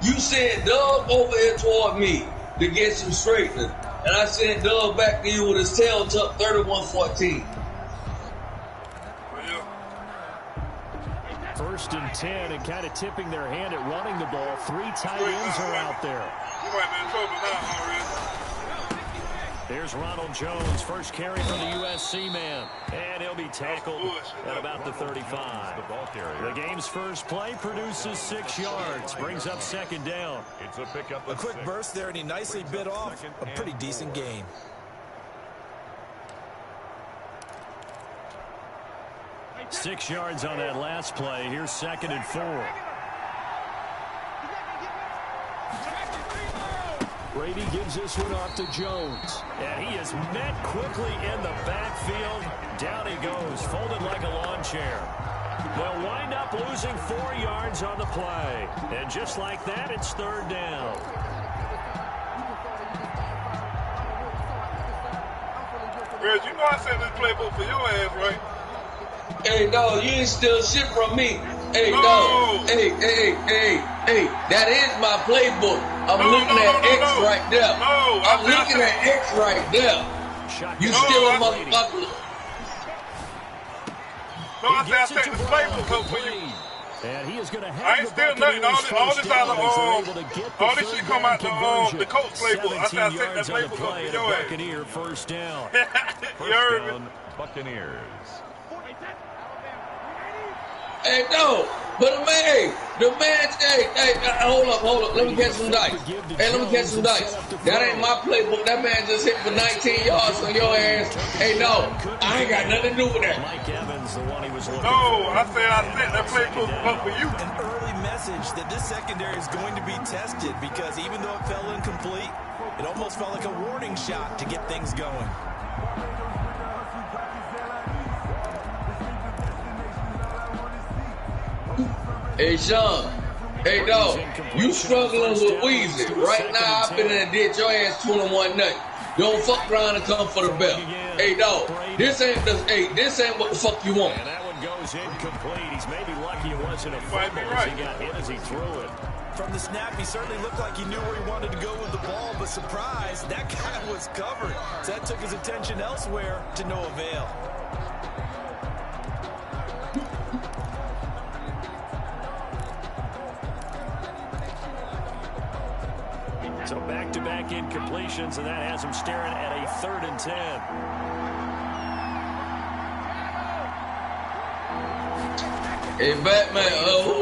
You sent Doug over here toward me to get some straightening. And I sent Doug back to you with his tail tucked 31-14.
1st and 10, and kind of tipping their hand at running the ball. 3 tight ends are out there.
You might be in trouble now, already.
There's Ronald Jones, first carry from the USC man. And he'll be tackled at about the 35. The game's first play produces 6 yards, brings up 2nd down.
It's a pickup.
A quick burst there, and he nicely bit off a pretty decent gain.
Six yards on that last play. Here's 2nd and 4. Brady gives this one off to Jones. And he is met quickly in the backfield. Down he goes, folded like a lawn chair. They'll wind up losing 4 yards on the play. And just like that, it's 3rd down.
Reg, you know I said this playbook for your ass, right?
Hey, no, you ain't steal shit from me. Hey,
No.
no. Hey, that is my playbook. I'm looking at X right there.
No,
I'm looking at X right there. You still a motherfucker.
No, I said I take the playbook up for you.
And he is going to have
I ain't still nothing. All this out of all this shit come out the coach playbook. I said I take that playbook up for your ass.
Buccaneer first down.
You heard me?
Buccaneers.
Hey, no, but the man, hey, hold up, let me catch some dice. Hey, let me catch some dice. That ain't my playbook. That man just hit for 19 yards on your ass. Hey, no, I ain't got nothing to do with that.
Mike Evans, the one he was looking
No,
for.
I said I set that playbook up for you.
An early message that this secondary is going to be tested because even though it fell incomplete, it almost felt like a warning shot to get things going.
Hey, Sean. Hey, dog. You struggling with Weezy. Right now, I've been in the ditch. Your ass 21-0. Don't fuck around and come for the belt. Hey, dog. This ain't what the fuck you want.
And that one goes incomplete. He's maybe lucky it wasn't a fumble as he got hit as he threw it.
From the snap, he certainly looked like he knew where he wanted to go with the ball, but surprise, that guy was covered. So that took his attention elsewhere to no avail.
So back-to-back incompletions, and that has him staring at a 3rd and 10.
Hey, Batman,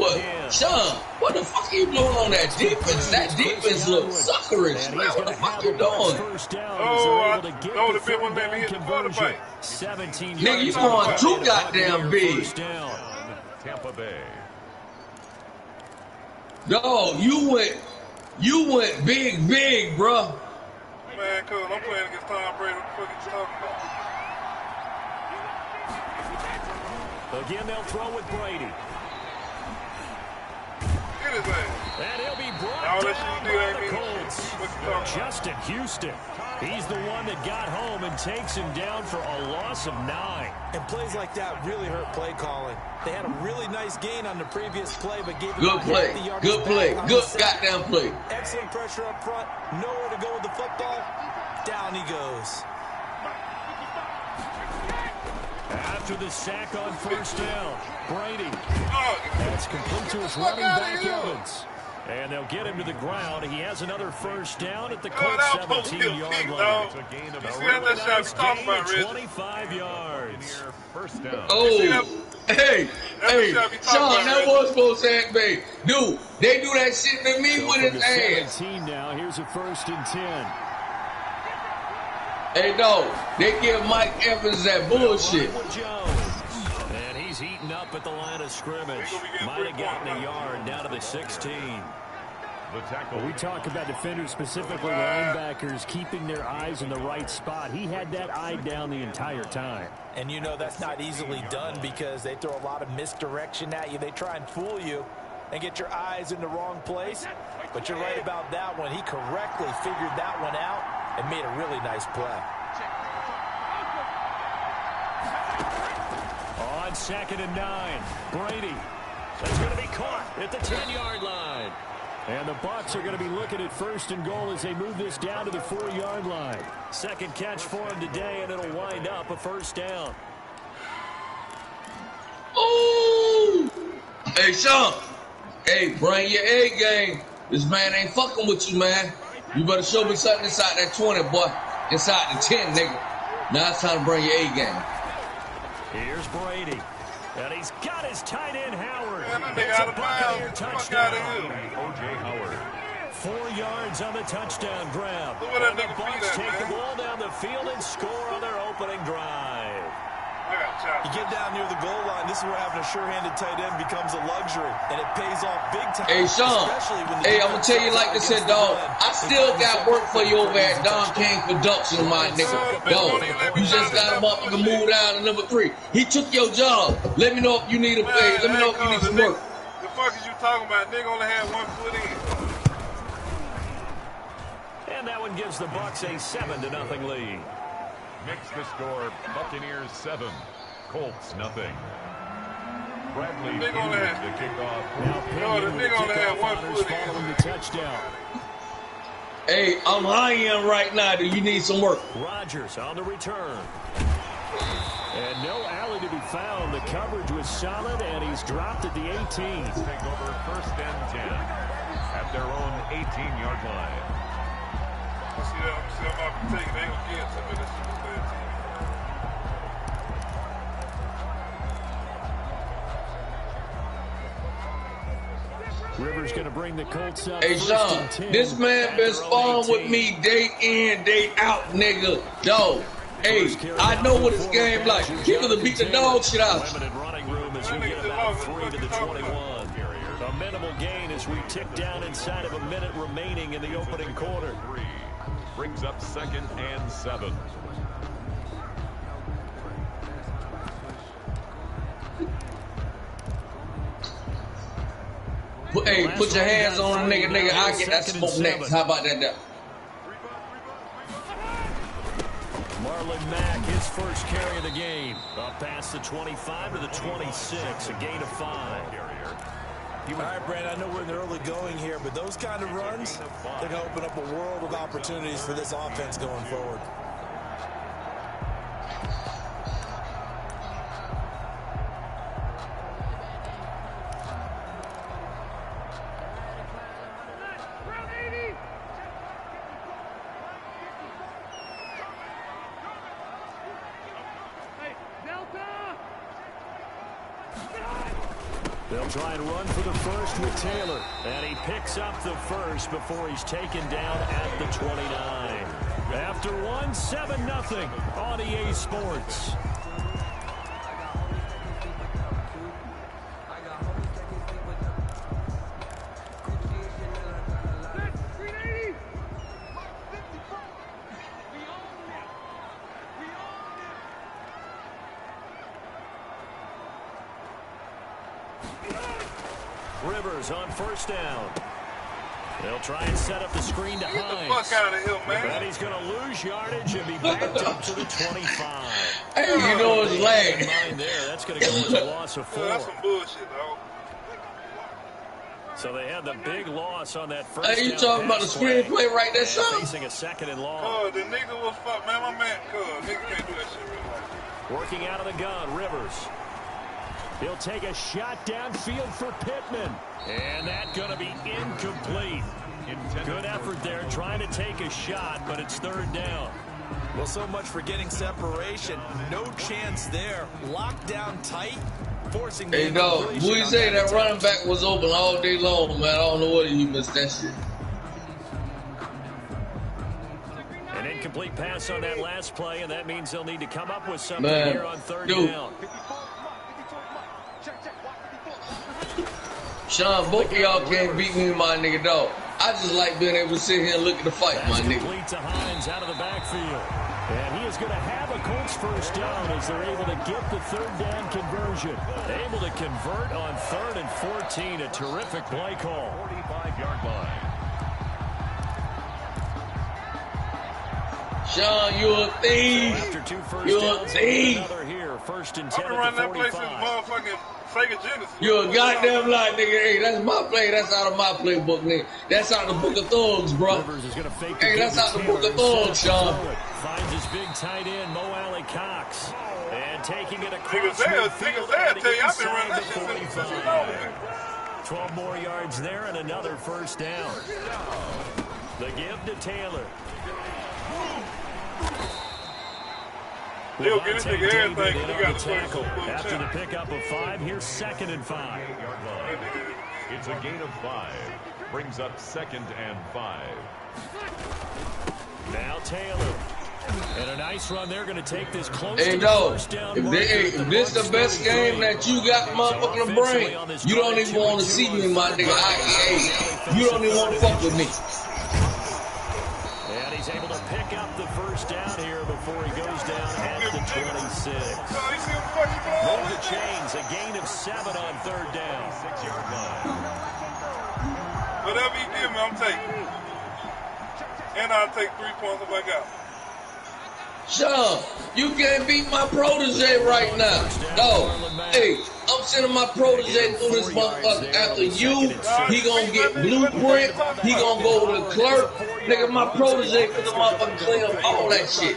what? Sean, what the fuck are you doing on that defense? That defense looks suckerish, man. What the fuck you doing?
Oh, that would have been when they hit the quarterback.
17
Nigga, you going too goddamn big.
Tampa Bay.
Dog, you went big, bro.
Man, cuz I'm playing against Tom Brady. What the fuck you talking about?
Again, they'll throw with Brady.
Get his ass.
And he'll be brought
All that
down
shit you do
by
ain't
the
mean
Colts.
shit. What you talking about?
Justin Houston. He's the one that got home and takes him down for a loss of 9.
And plays like that really hurt play calling. They had a really nice gain on the previous play, but gave
Good play. Good play. Good goddamn play.
Excellent pressure up front. Nowhere to go with the football. Down he goes.
After the sack on first down, Brady.
Oh,
That's complete to his running back, Evans. And they'll get him to the ground. He has another first down at the Colts 17-yard line.
It's a gain of
you see that shot we talking about, Reg?
25 yards.
first down.
Oh, hey, Sean, that was supposed to happen, dude. They do that shit to me with his ass.
17 now. Here's a 1st and 10.
Hey, no, they give Mike Evans that bullshit.
And he's heating up at the line of scrimmage. Might have gotten a yard down to the 16.
Well,
we talk about defenders, specifically linebackers, keeping their eyes in the right spot. He had that eye down the entire time.
And you know that's not easily done because they throw a lot of misdirection at you. They try and fool you and get your eyes in the wrong place. But you're right about that one. He correctly figured that one out and made a really nice play.
On 2nd and 9, Brady. That's going to be caught at the 10-yard line. And the Bucs are going to be looking at 1st and goal as they move this down to the 4-yard line. Second catch for him today, and it'll wind up a 1st down.
Ooh! Hey, Sean. Hey, bring your A game. This man ain't fucking with you, man. You better show me something inside that 20, boy. Inside the 10, nigga. Now it's time to bring your A game.
Here's Brady. And he's got his tight end, Howard.
Man, that nigga out of bounds. Fuck out of here.
O.J. Howard.
4 yards on the touchdown grab.
Look at that
And the
nigga
Bucs
feet at,
take the
man.
ball down the field and score on their opening drive.
I got chopped.
You get down near the goal line, this is where having a sure-handed tight end becomes a luxury, and it pays off big time.
Hey, Sean. Hey, I'm going to tell you like this here, dog. I still got work for you over at Don King Production, my nigga. Dog, you just got him up to move down to number 3. He took your job. Let me know if you need a pay. Let me know if you need some work.
The fuck is you talking about? Nigga only had 1 foot in.
And that one gives the Bucs a 7-0 lead.
Makes the score Buccaneers 7, Colts nothing. Bradley
The nigga only had
the kickoff.
No, the nigga only had 1 foot in.
Following the touchdown.
Hey, I'm high-end right now. Do you need some work?
Rodgers on the return. And no alley to be found. The coverage was solid, and he's dropped at the 18.
Take over 1st and 10 at their own 18-yard line.
See, I'm about to take it. They ain't gonna get some of this bad
team. Rivers going to bring the Colts up.
Hey, Sean, this man been sparring with me day in, day out, nigga. Dog. Hey, I know what this game like. He gonna beat the dog shit out.
Limited running room as we get about 3 to the 21. A minimal gain as we tick down inside of a minute remaining in the opening quarter.
Brings up 2nd and 7.
Hey, put your hands on a nigga. I'll get that smoke next. How about that now?
Marlon Mack, his first carry of the game. Up past the 25 to the 26, a gain of 5.
All right, Brand, I know we're in the early going here, but those kind of runs, they're going to open up a world of opportunities for this offense going forward.
They'll try and run for the first with Taylor. And he picks up the first before he's taken down at the 29. After 7-0 on EA Sports. Rivers on 1st down. They'll try and set up the screen to Hines.
Get the fuck out of here, man.
But he's going to lose yardage and be backed up to the 25.
Hey, you know it's lag.
That's going to go as a loss of 4.
That's some bullshit, dog.
So they had the big loss on that first.
Hey, you talking about the screenplay right there, son?
Facing a 2nd and long.
The nigga was fuck, man. My man, nigga can't do that shit real life.
Working out of the gun, Rivers. He'll take a shot downfield for Pittman. And that's going to be incomplete. Good effort there, trying to take a shot, but it's 3rd down.
Well, so much for getting separation. No chance there. Locked down tight, forcing the
incompletion. Hey, no, we say that running back was open all day long, man. I don't know what he missed that shit.
An incomplete pass on that last play, and that means they'll need to come up with something here on 3rd down.
Sean, both of y'all can't beat me, my nigga, dog. I just like being able to sit here and look at the fight, my nigga.
Complete to Hines out of the backfield. And he is going to have a Colts first down as they're able to get the 3rd down conversion. Able to convert on 3rd and 14. A terrific play call.
45-yard line.
Sean, you a thief.
After 2 first
you
downs,
a thief.
Another here. 1st and 10
I've been
at
running
the
that place
45.
since motherfucking Sega Genesis.
You a goddamn lie, nigga. Hey, that's my play. That's out of my playbook, nigga. That's out of the book of thugs, bro.
Rivers is going to fake
hey, that's out the book of thugs, Sean.
Finds his big tight end, Mo Alley Cox. And taking it across
niggas there tell you I've been running that
shit
since it's over.
12 more yards there and another first down. The give to Taylor.
They'll get this nigga everything. He got to tackle.
After the pickup of 5, here's 2nd and 5.
It's a gain of 5. Brings up 2nd and 5.
Now Taylor And a nice run. They're going to take this close
Hey,
to the
no.
first down.
If this the best game that you got, motherfucking to bring, you don't even want to see me, my nigga. You don't even want to fuck with me.
And he's able to pick up the first down here before he goes down at the 26. Move the chains. A gain of 7 on third down. 6-yard line.
Whatever you give me, I'm taking. And I'll take 3 points if I got it.
Sean, you can't beat my protege right now. No. Hey, I'm sending my protege through this motherfucker. After you, he gonna get blueprint. He gonna go to the clerk. Nigga, my protege for the motherfucker clean up all that shit.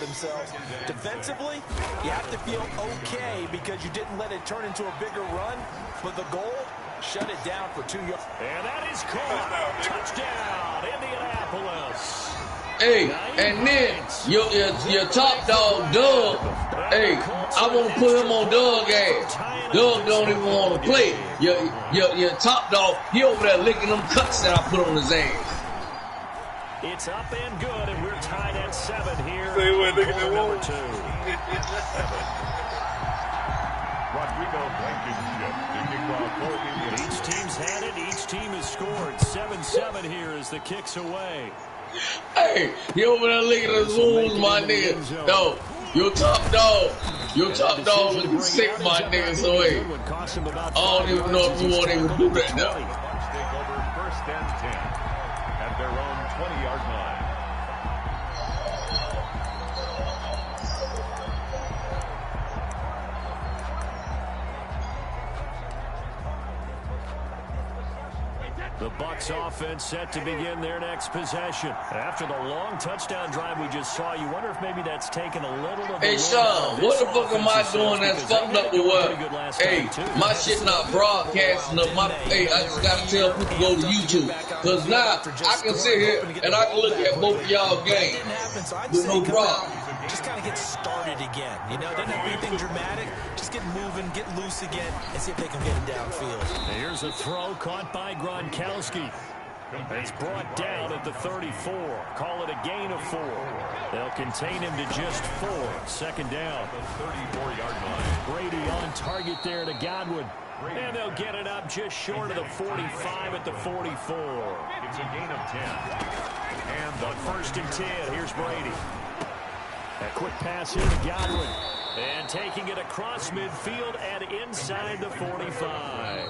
Defensively, you have to feel okay because you didn't let it turn into a bigger run. But the goal, shut it down for 2 yards.
And that is caught. Touchdown, Indianapolis.
Hey, and then your top dog, Doug, hey, I want to put him on Doug ass. Doug don't even want to play. Your top dog, he over there licking them cuts that I put on his ass.
It's up and good, and we're tied at 7 here.
Say what, look at that
Number
wall.
2.
Rodrigo Blankenship. The kickoff for Indianapolis.
Each team's had it. Each team has scored. 7-7 here as the kick's away.
Hey, he over there licking his wounds, my nigga. No, your top dog looking sick, my nigga. So hey, I don't even know if you want to even do that now.
Bucks take over 1st and 10 at their own 20-yard line.
The Bucs offense set to begin their next possession. After the long touchdown drive we just saw, you wonder if maybe that's taken a little of the
Hey, Sean, what the fuck am I doing that's fucked up with what? Hey, my shit not broadcasting up. Hey, I just gotta tell people to go to YouTube. Because now I can sit here and I can look at both of y'all games with no problem.
Just kind of get started again. You know, doesn't have anything dramatic. Just get moving, get loose again, and see if they can get it downfield.
Here's a throw caught by Gronkowski. It's brought down at the 34. Call it a gain of 4. They'll contain him to just 4. Second down.
The 34-yard line.
Brady on target there to Godwin. And they'll get it up just short of the 45 at the 44.
It's a gain of 10.
And on 1st and 10, here's Brady. A quick pass here to Godwin. And taking it across midfield and inside the 45.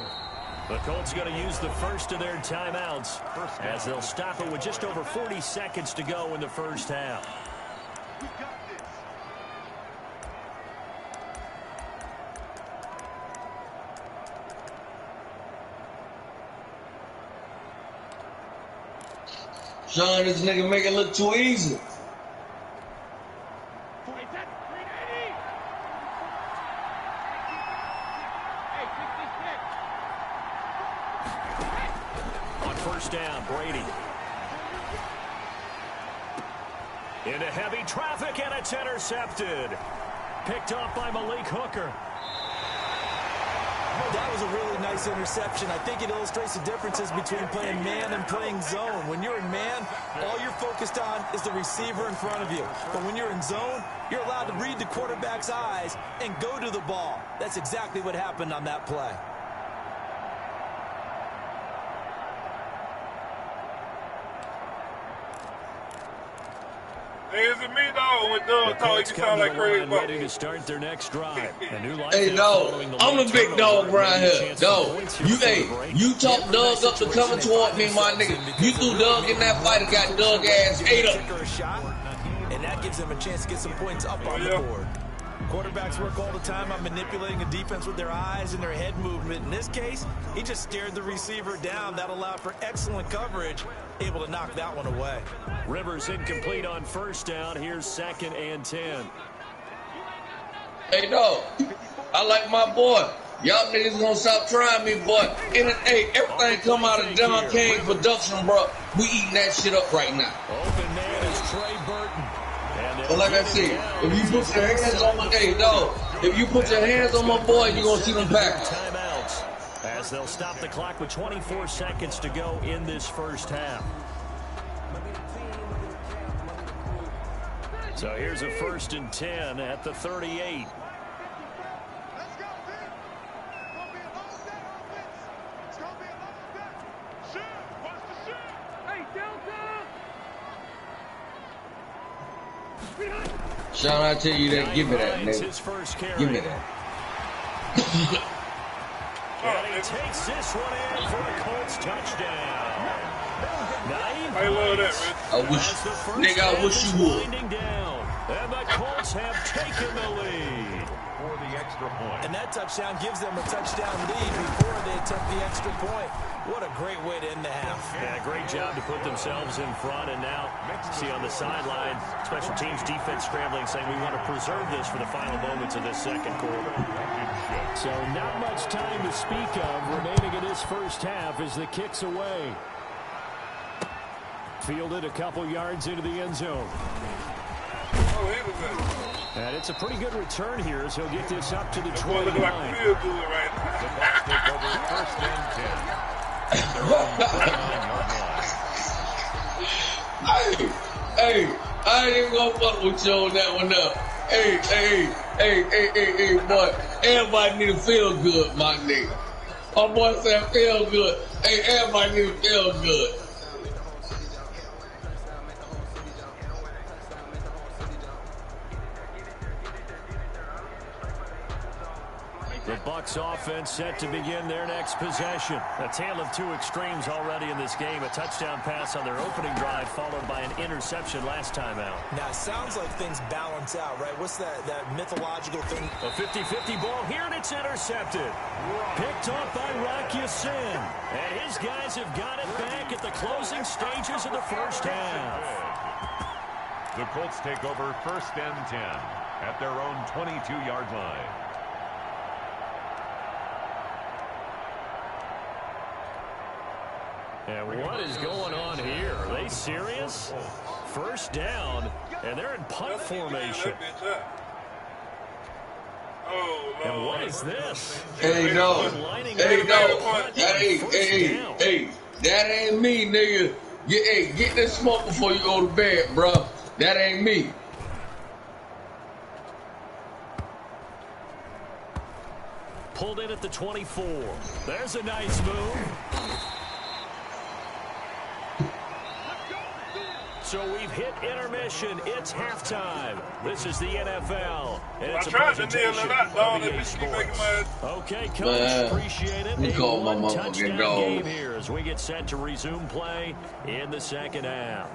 The Colts going to use the first of their timeouts as they'll stop it with just over 40 seconds to go in the first half.
Sean, this nigga make it look too easy.
Down, Brady. Into heavy traffic, and it's intercepted. Picked off by Malik Hooker.
That was a really nice interception. I think it illustrates the differences between playing man and playing zone. When you're in man, all you're focused on is the receiver in front of you. But when you're in zone, you're allowed to read the quarterback's eyes and go to the ball. That's exactly what happened on that play.
Hey, is it me, dog? With Doug talk, you sound like crazy.
Ready to start their next drive.
Hey, dog, I'm the big dog around here. Dog, you talk Doug up to coming toward me, my nigga. You threw Doug in that fight and got Doug ass ate up.
And that gives them a chance to get some points up on the board. Quarterbacks work all the time on manipulating a defense with their eyes and their head movement. In this case, he just stared the receiver down. That allowed for excellent coverage, able to knock that one away.
Rivers incomplete on 1st down. Here's 2nd and 10.
Hey, dog, I like my boy. Y'all niggas gonna stop trying me, boy. Hey, everything come out of Don King production, bro. We eating that shit up right now.
Open man is Trey Burton.
But like I said, if you put your hands on my if you put your hands on my boy, you're gonna see them back.
Timeouts as they'll stop the clock with 24 seconds to go in this first half. So here's a 1st and 10 at the 38.
Sean, I tell you that. Give me that, nigga. Give me that.
And he takes this one in for a Colts touchdown.
I love that, man.
I wish you would.
And the Colts have taken the lead.
For the extra point.
And that touchdown gives them a touchdown lead before they attempt the extra point. What a great way to end the half.
Yeah, great job to put themselves in front. And now, see on the sideline, special teams defense scrambling, saying we want to preserve this for the final moments of this second quarter.
So not much time to speak of remaining in this first half as the kick's away. Fielded a couple yards into the end zone.
Oh, he was good.
And it's a pretty good return here as he'll get this up to the 29.
Boy, look like a field goal right now.
The Bucs take over 1st and 10.
Hey, I ain't even gonna fuck with you on that one up. Hey, boy. Everybody need to feel good, my nigga. My boy said feel good. Hey, everybody need to feel good.
The Bucs offense set to begin their next possession. A tale of two extremes already in this game. A touchdown pass on their opening drive followed by an interception last time out.
Now, it sounds like things balance out, right? What's that mythological thing?
A 50-50 ball here, and it's intercepted. Picked off by Rocky Sin. And his guys have got it back at the closing stages of the first half.
The Colts take over 1st and 10 at their own 22-yard line.
And what is going on here? Are they serious? First down, and they're in punt formation.
Oh, Lord.
And what is this?
Hey, that ain't me, nigga. Get this smoke before you go to bed, bro. That ain't me.
Pulled in at the 24. There's a nice move. So we've hit intermission. It's halftime. This is the NFL. And it's
I tried to nail it out, dog.
Okay, Coach, appreciate it.
We call my
A
motherfucking
one-touchdown
dog.
game here as we get set to resume play in the second half.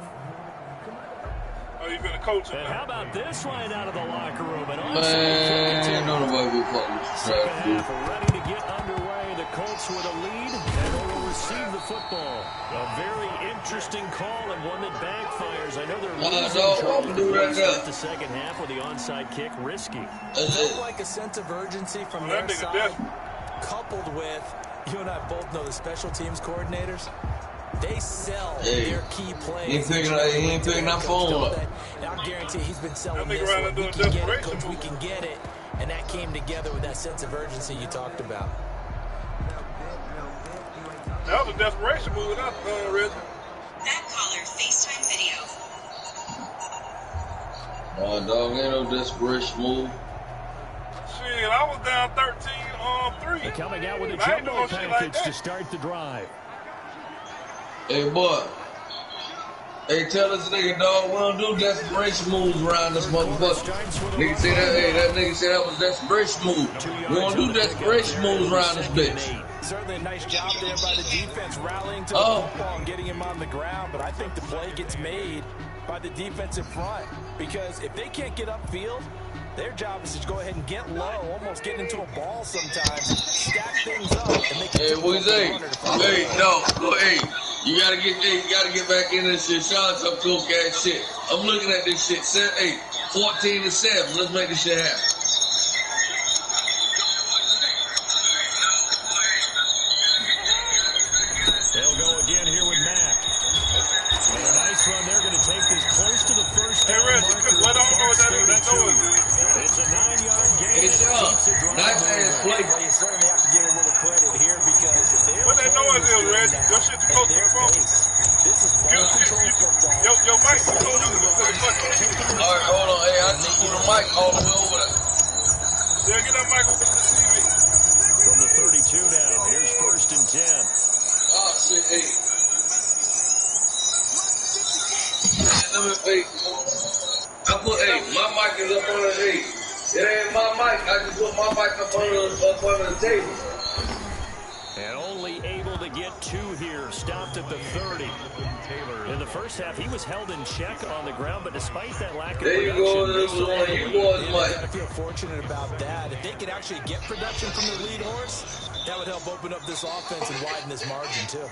Oh, you been a coach.
And how about this line out of the locker room? And
Man, nobody will fuck with
second
you.
half ready to get underway. The Colts with a lead, and they will receive the football. A very interesting call and one that backfires. I know they're losing start the second half with the onside kick risky.
It felt like a sense of urgency from their side, coupled with, you and I both know the special teams coordinators. They sell their key plays.
He ain't picking that phone up.
And I guarantee he's been selling this one. We can get it, Coach, we can get it. And that came together with that sense of urgency you talked about.
That was a desperation move, Reggie.
That caller FaceTime video.
Oh, dog, ain't no desperation move.
Shit, I was down 13-3.
They're coming out with a jumbo package to start the drive.
Hey, boy. Hey, tell this nigga, dog, we don't do desperation moves around this motherfucker. Nigga say that, that nigga said that was desperation move. We don't do desperation moves around this bitch.
Certainly a nice job there by the defense rallying to the football and getting him on the ground, but I think the play gets made by the defensive front because if they can't get upfield, their job is to go ahead and get low, almost get into a ball sometimes, stack things up, and they can
hey, what you say? Hey, no, go, hey, you gotta get back in this shit. Sean some cool ass shit. I'm looking at this shit. 14-7. Let's make this shit happen.
They'll go again here with Mack. And a nice run. They're going to take this close to the first down marker.
What I don't know what that noise is.
It's a 9-yard gain.
Hey, Sean, nice ass play.
Well, you certainly have to give a little credit here because if they're
What that noise is, Reggie? Your shit too close to the phone.
this is ball control football.
Your mic too close to the fucking.
All right, hold on. mic all the way over there.
Yeah, get that mic over to the TV.
From the 32 now, here's 1st and 10.
Oh, shit, hey. Man, let me fake. I put, hey, my mic is up on the, hey. It ain't my mic. I just put my mic up under the table.
And only able to get 2 here, stopped at the 30. In the first half, he was held in check on the ground, but despite that lack of
there you go, this was one of you boys, Mike.
I feel fortunate about that. If they could actually get production from the lead horse, that would help open up this offense and widen this margin, too.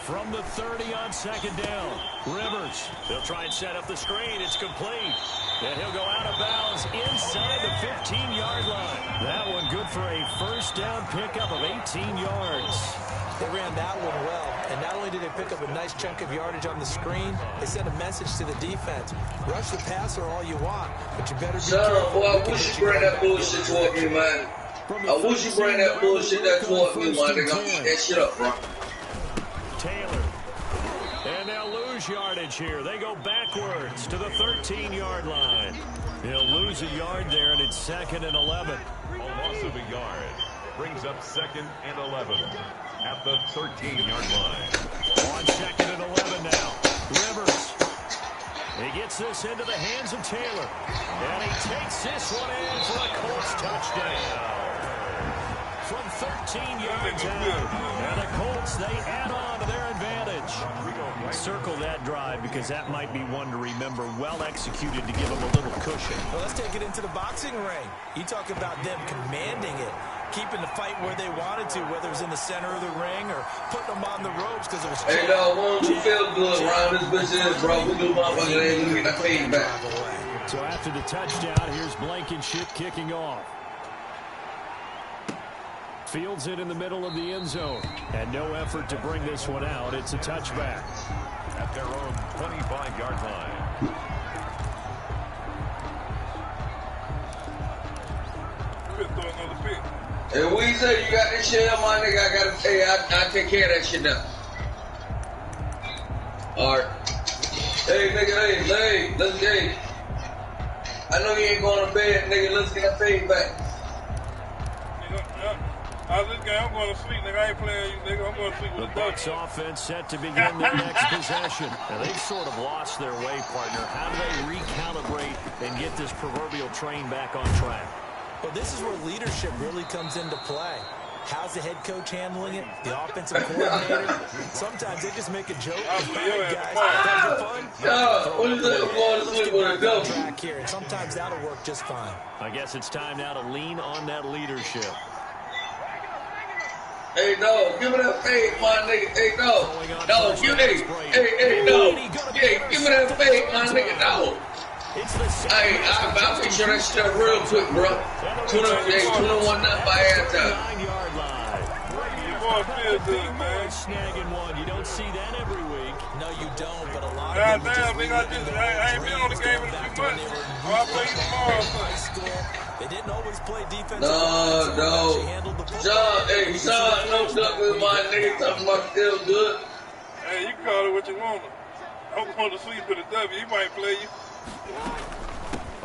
From the 30 on 2nd down, Rivers. They'll try and set up the screen. It's complete. And he'll go out of bounds inside the 15-yard line. That one good for a 1st down pickup of 18 yards.
They ran that one well, and not only did they pick up a nice chunk of yardage on the screen, they sent a message to the defense. Rush the passer all you want, but you better be careful.
Boy, I wish you bring that bullshit toward me, man. I wish you bring that bullshit toward me, man. They're gonna eat that shit up, bro.
Taylor. And they'll lose yardage here. They go backwards to the 13-yard line. He'll lose a yard there, and it's 2nd and 11.
A loss of a yard brings up 2nd and 11 at the 13-yard line.
On 2nd and 11 now. Rivers. He gets this into the hands of Taylor. And he takes this one in for a Colts touchdown. From 13 yards out. And the Colts, they add on to their advantage. Circle that drive because that might be one to remember. Well executed to give them a little cushion.
Well, let's take it into the boxing ring. You talk about them commanding it, keeping the fight where they wanted to, whether it was in the center of the ring or putting them on the ropes because it was...
Hey, dog, one who feel good around this bitch is, bro. We do motherfuckers ain't gonna get that feedback.
So after the touchdown, here's Blankenship kicking off. Fields it in the middle of the end zone. And no effort to bring this one out. It's a touchback.
At their own 25-yard line.
Hey, Weezer, you got this shit up, my nigga. I take care of that shit now. Alright. Hey, nigga, hey, let's get. I know you ain't going to bed, nigga. Let's get that fade back.
I'm going to sleep, nigga. I ain't playing you, nigga. I'm going to sleep with
the Bucs offense set to begin their next possession. Now, they've sort of lost their way, partner. How do they recalibrate and get this proverbial train back on track?
Well, this is where leadership really comes into play. How's the head coach handling it? The offensive coordinator? Sometimes they just make a joke. Hey, guys, have fun?
What is that? I'm going to sleep with a double.
Track here, and sometimes that'll work just fine.
I guess it's time now to lean on that leadership.
Hey, dog, give me that fade, my nigga. Hey, dog. Dog, give me hey, dog. Hey, give me that fade, my nigga, dog. Hey, I'll make sure that shit up real quick, bro. 21 nothing by halftime.
Snagging one. You don't see that every week.
No, you don't, but a lot
of people I ain't been on the game in a few months. I'll play you tomorrow.
They didn't always play defense.
No. Sean, no duck with my nigga talking about still good.
Hey, you can call it what you want. I'm going to sleep with a W. He might play you.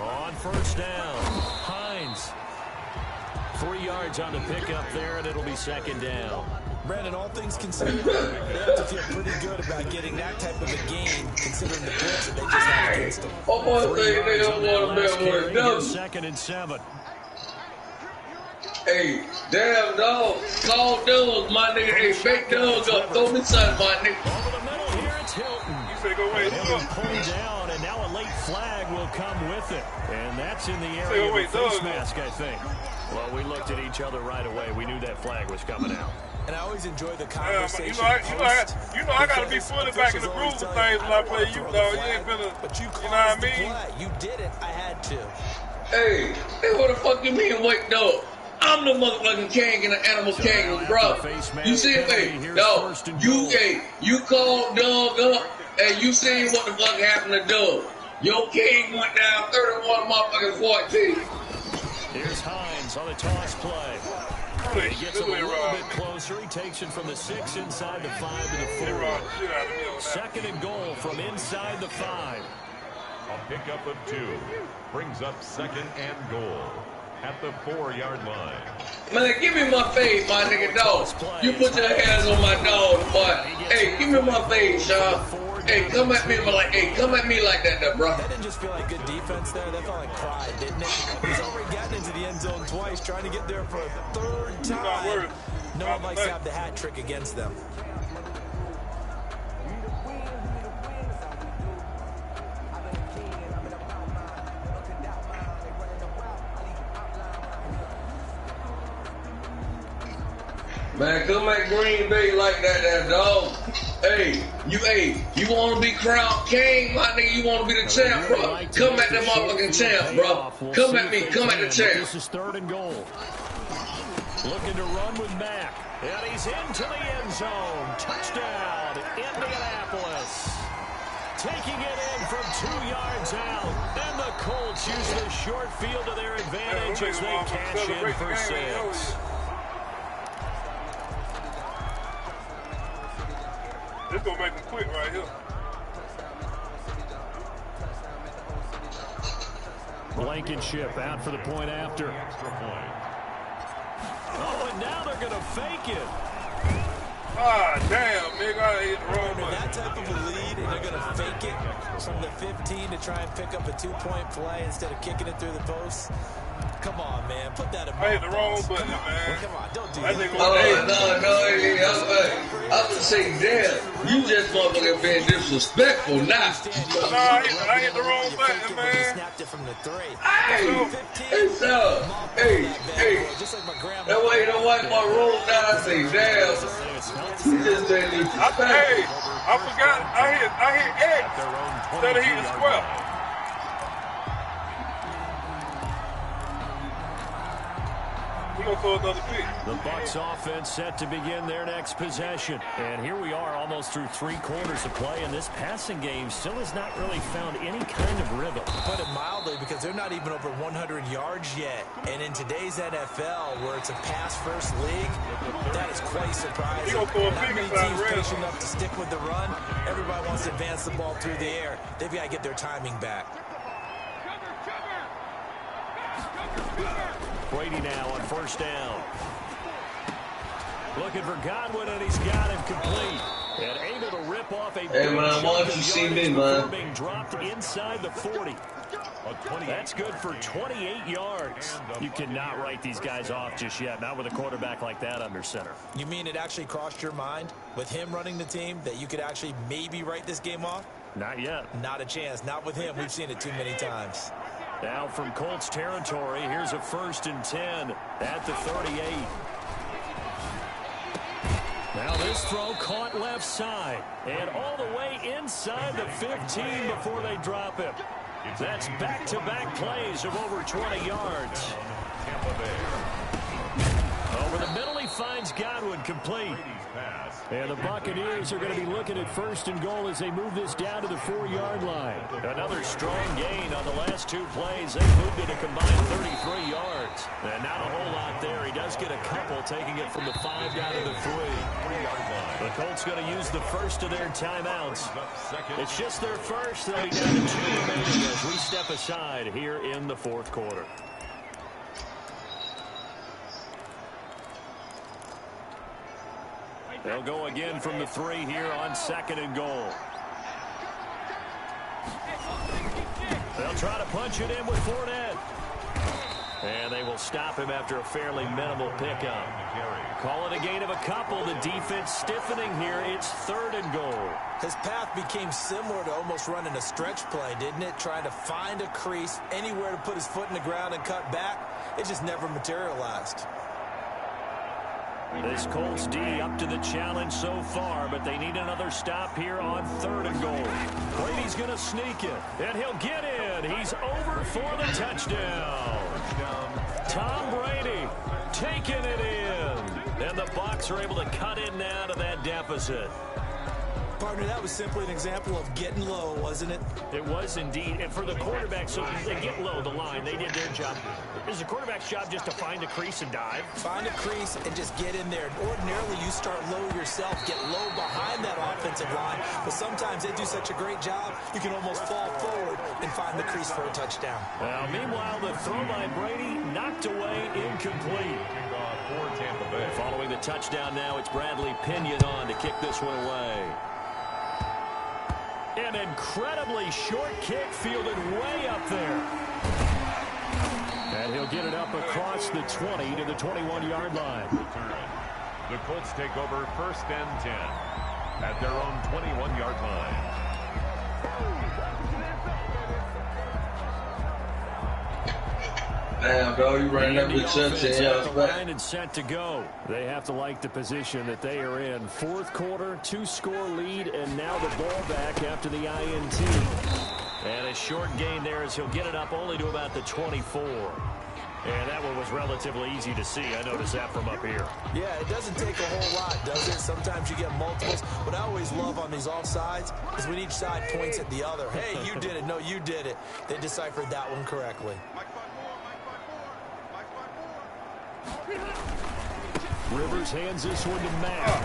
On 1st down, Hines. 3 yards on the pickup there, and it'll be 2nd down.
Brandon, all things considered, they have to feel pretty good about getting that type of a game, considering the blitz that they just had against them.
2nd and 7.
Hey, damn, dog. Call Doug, my nigga. Hey, fake Doug up. Throw me something, my nigga.
Over the middle here, it's Hilton.
You say go away.
He'll be pulled down, and now a late flag will come with it. And that's in the area of the face mask, I think. Well, we looked at each other right away. We knew that flag was coming out.
And I always enjoy the conversation.
I got to be fully back in the groove of things when I play you, dog. You ain't finna,
but you
know what I mean?
You did it. I had to.
Hey, what the fuck you mean, wake dog? I'm the motherfucking king and the animal king, bro. You see it, hey, dog. You called Doug up, and you seen what the fuck happened to Doug. Your King went down 31 motherfucking 14.
Here's Hines on the toss play. He gets a little bit closer. He takes it from the 6 inside the 5 to the 4. Second and goal from inside the 5.
A pickup of 2 brings up second and goal at the 4-yard line.
Man, give me my fade, my nigga, dog. You put your hands on my dog, boy. Hey, give me my fade, Sean. Hey, come at me like that, bro.
That didn't just feel like good defense there. That felt like pride, didn't it? He's already gotten into the end zone twice, trying to get there for a third time. No one likes to have the hat trick against them.
Man, come at Green Bay like that, dog. Hey, you want to be crowned king, my nigga? You want to be the champ, bro? Come at the motherfucking champ, bro. Come at me. Come at the champ.
This is third and goal. Looking to run with Mack. And he's into the end zone. Touchdown, Indianapolis. Taking it in from 2 yards out. And the Colts use the short field to their advantage as they cash in for 6.
This gonna make him quick right here.
Blankenship out for the point after.
Extra point.
Oh, and now they're gonna fake it.
Ah, damn, nigga, I hit the wrong
Under
button.
that type of a lead, and they're going to fake it from the 15 to try and pick up a 2-point play instead of kicking it through the post. Come on, man. Put that in.
I hit the wrong button, man.
Come on, don't do
That
that.
nigga
No,
was
I was gonna say, damn, you just motherfucking being disrespectful now.
I hit the wrong button, man.
Snapped it from the 3.
Hey,
Just like my grandma.
that way you don't wipe my room down. I say, damn, you just being disrespectful.
Hey, I forgot. I hit X instead of hitting square. We gonna throw another pick.
The Bucs offense set to begin their next possession. And here we are almost through 3 quarters of play, and this passing game still has not really found any kind of rhythm.
Put it mildly, because they're not even over 100 yards yet. And in today's NFL, where it's a pass-first league, that is quite surprising.
He gonna throw a
Not
pick
many
inside
teams
the red
patient
zone.
enough to stick with the run. Everybody wants to advance the ball through the air. They've got to get their timing back.
Brady now on first down. Looking for Godwin, and he's got him complete. And able to rip off a
Hey, man, I want you to see me, man.
being dropped inside the 40. That's good for 28 yards. You cannot write these guys off just yet, not with a quarterback like that under center.
You mean it actually crossed your mind, with him running the team, that you could actually maybe write this game off?
Not yet.
Not a chance. Not with him. We've seen it too many times.
Now from Colts territory, here's a 1st and 10 at the 38. Now this throw caught left side and all the way inside the 15 before they drop him. That's back-to-back plays of over 20 yards. Over the middle, he finds Godwin complete. And the Buccaneers are going to be looking at 1st and goal as they move this down to the 4-yard line. Another strong gain on the last 2 plays. They moved it a combined 33 yards. And not a whole lot there. He does get a couple, taking it from the 5 down to the 3-yard line. The Colts going to use the first of their timeouts. It's just their first. They'll be down to 2 remaining as we step aside here in the 4th quarter. They'll go again from the 3 here on 2nd and goal. They'll try to punch it in with Fournette. And they will stop him after a fairly minimal pickup. Call it a gain of a couple. The defense stiffening here. It's 3rd and goal.
His path became similar to almost running a stretch play, didn't it? Trying to find a crease, anywhere to put his foot in the ground and cut back. It just never materialized.
This Colts D up to the challenge so far, but they need another stop here on 3rd and goal. Brady's going to sneak it, and he'll get in. He's over for the touchdown. Tom Brady taking it in. And the Bucs are able to cut in now to that deficit.
Partner, that was simply an example of getting low, wasn't it?
It was indeed. And for the quarterback, so they get low the line. They did their job. Is the quarterback's job just to find a crease and dive?
Find a crease and just get in there. Ordinarily, you start low yourself, get low behind that offensive line. But sometimes they do such a great job, you can almost fall forward and find the crease for a touchdown.
Well, meanwhile, the throw by Brady knocked away, incomplete.
For Tampa Bay.
Following the touchdown now, it's Bradley Pinion on to kick this one away. An incredibly short kick fielded way up there. And he'll get it up across the 20 to the 21-yard line.
The Colts take over 1st and 10 at their own 21-yard line.
Damn, dog, you running that bitch up 10 yards back.
And set to go.
They have to like the position that they are in. Fourth quarter, 2-score lead, and now the ball back after the INT.
And a short gain there as he'll get it up only to about the 24. And that one was relatively easy to see. I noticed that from up here.
Yeah, it doesn't take a whole lot, does it? Sometimes you get multiples. What I always love on these offsides is when each side points at the other. Hey, you did it. No, you did it. They deciphered that one correctly.
Rivers hands this one to Matt.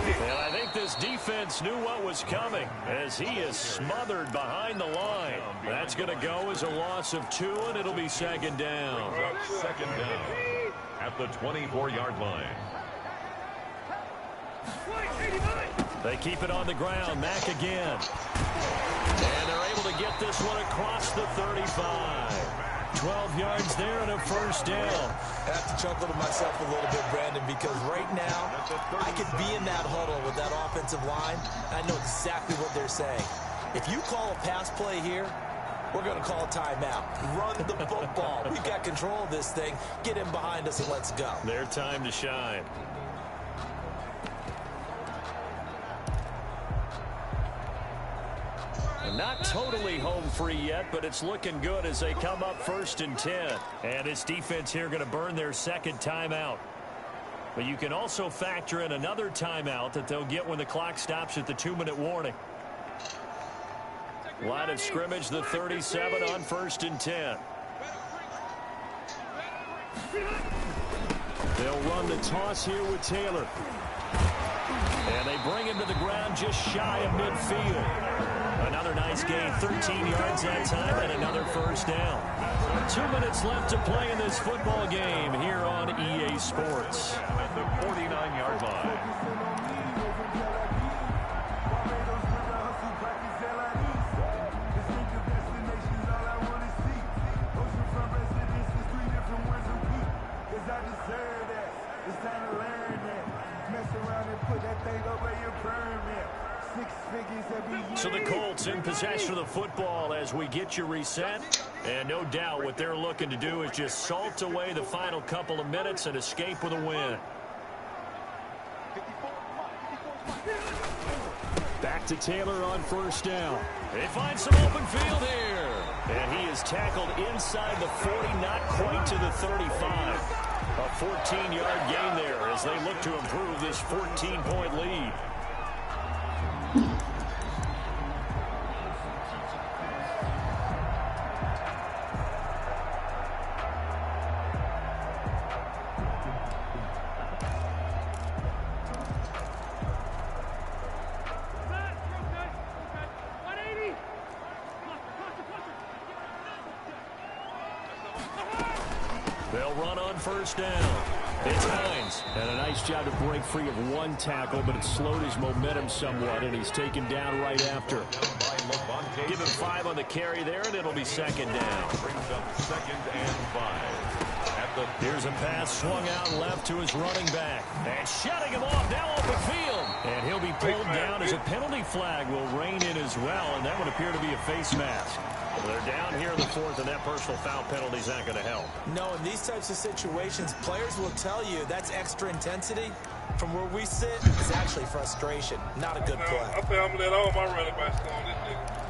And I think this defense knew what was coming as he is smothered behind the line. That's going to go as a loss of 2, and it'll be second down.
Second down at the 24-yard line.
They keep it on the ground. Mack again. And they're able to get this one across the 35. 12 yards there and a first down.
I have to chuckle to myself a little bit, Brandon, because right now I could be in that huddle with that offensive line, and I know exactly what they're saying. If you call a pass play here, we're going to call a timeout. Run the football. We've got control of this thing. Get in behind us and let's go.
Their time to shine. Not totally home free yet, but it's looking good as they come up 1st and 10. And this defense here going to burn their second timeout. But you can also factor in another timeout that they'll get when the clock stops at the 2-minute warning. Line of scrimmage, the 37 on 1st and 10.
They'll run the toss here with Taylor.
And they bring him to the ground just shy of midfield. Another nice gain, 13 yards that time, and another first down. 2 minutes left to play in this football game here on EA Sports.
At the 49-yard line.
So the Colts in possession of the football as we get you reset. And no doubt what they're looking to do is just salt away the final couple of minutes and escape with a win.
Back to Taylor on first down.
They find some open field here. And he is tackled inside the 40, not quite to the 35. A 14-yard gain there as they look to improve this 14-point lead. They'll run on first down. It's Hines.
And a nice job to break free of one tackle, but it slowed his momentum somewhat, and he's taken down right after.
Give him 5 on the carry there, and it'll be second down.
Brings up 2nd and 5.
Here's a pass swung out left to his running back. And shutting him off, now open field. And he'll be pulled down as a penalty flag will rein in as well, and that would appear to be a face mask. Well, they're down here in the 4th, and that personal foul penalty is not going to help.
No, in these types of situations, players will tell you that's extra intensity. From where we sit, it's actually frustration, not a good play.
I think I'm going to let all my running backs go on this nigga.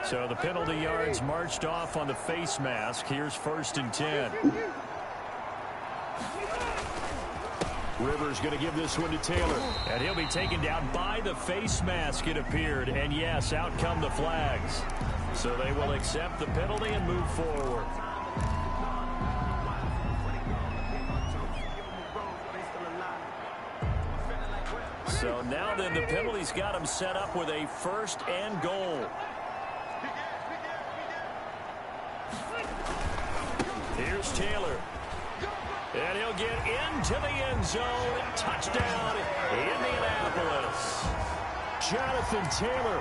So the penalty yards marched off on the face mask. Here's 1st and 10.
Rivers going to give this one to Taylor. And he'll be taken down by the face mask, it appeared. And, yes, out come the flags. So they will accept the penalty and move forward. So now then the penalty's got him set up with a 1st and goal. Here's Taylor. And he'll get into the end zone. Touchdown, Indianapolis. Jonathan Taylor,